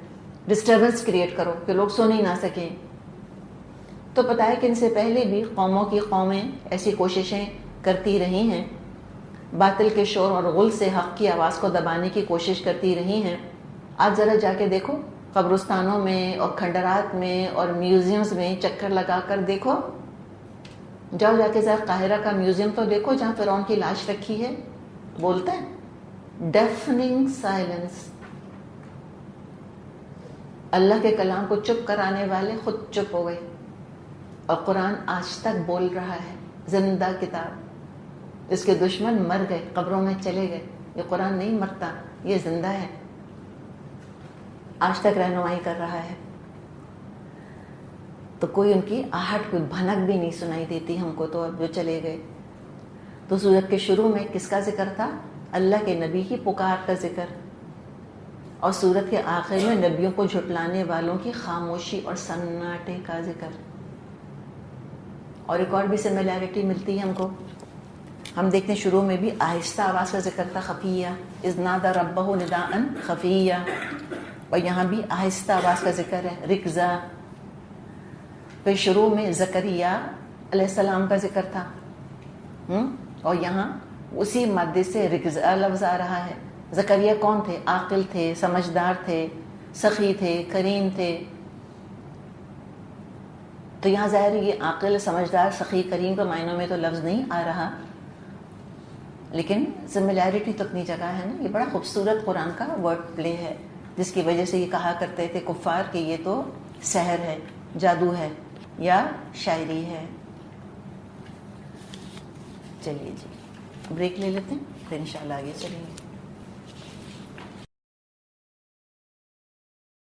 ڈسٹربنس کریٹ کرو کہ لوگ سن ہی نہ سکیں. تو پتہ ہے کہ ان سے پہلے بھی قوموں کی قومیں ایسی کوششیں کرتی رہی ہیں، باطل کے شور اور غل سے حق کی آواز کو دبانے کی کوشش کرتی رہی ہیں. آج ذرا جا کے دیکھو قبرستانوں میں اور کھنڈرات میں اور میوزیمز میں چکر لگا کر دیکھو. جاؤ جا کے ذرا قاہرہ کا میوزیم تو دیکھو جہاں فرعون کی لاش رکھی ہے. بولتا ہے ڈیفننگ سائلنس. اللہ کے کلام کو چپ کرانے والے خود چپ ہو گئے. اور قرآن آج تک بول رہا ہے، زندہ کتاب. اس کے دشمن مر گئے، قبروں میں چلے گئے، یہ قرآن نہیں مرتا، یہ زندہ ہے، آج تک رہنمائی کر رہا ہے. تو کوئی ان کی آہٹ، کوئی بھنک بھی نہیں سنائی دیتی ہم کو. تو اب جو چلے گئے. تو سورت کے شروع میں کس کا ذکر تھا؟ اللہ کے نبی کی پکار کا ذکر. اور سورت کے آخر میں نبیوں کو جھٹلانے والوں کی خاموشی اور سناٹے کا ذکر. اور ایک اور بھی سملیرٹی ملتی ہے ہم کو. ہم دیکھتے ہیں شروع میں بھی آہستہ آواز کا ذکر تھا، خفیہ، اذ نادى ربہ نداء خفیہ. اور یہاں بھی آہستہ آواز کا ذکر ہے، رکزا. پھر شروع میں زکریا علیہ السلام کا ذکر تھا، اور یہاں اسی مادے سے رکزا لفظ آ رہا ہے. زکریا کون تھے؟ عاقل تھے، سمجھدار تھے، سخی تھے، کریم تھے. تو یہاں ظاہر یہ عاقل، سمجھدار، سخی، کریم کے معنوں میں تو لفظ نہیں آ رہا، لیکن سملیرٹی تو اپنی جگہ ہے نا. یہ بڑا خوبصورت قرآن کا ورڈ پلے ہے. جس کی وجہ سے یہ کہا کرتے تھے کفار کہ یہ تو سحر ہے، جادو ہے یا شاعری ہے۔ چلیے جی بریک لے لیتے ہیں، پھر انشاءاللہ آگے چلیں گے۔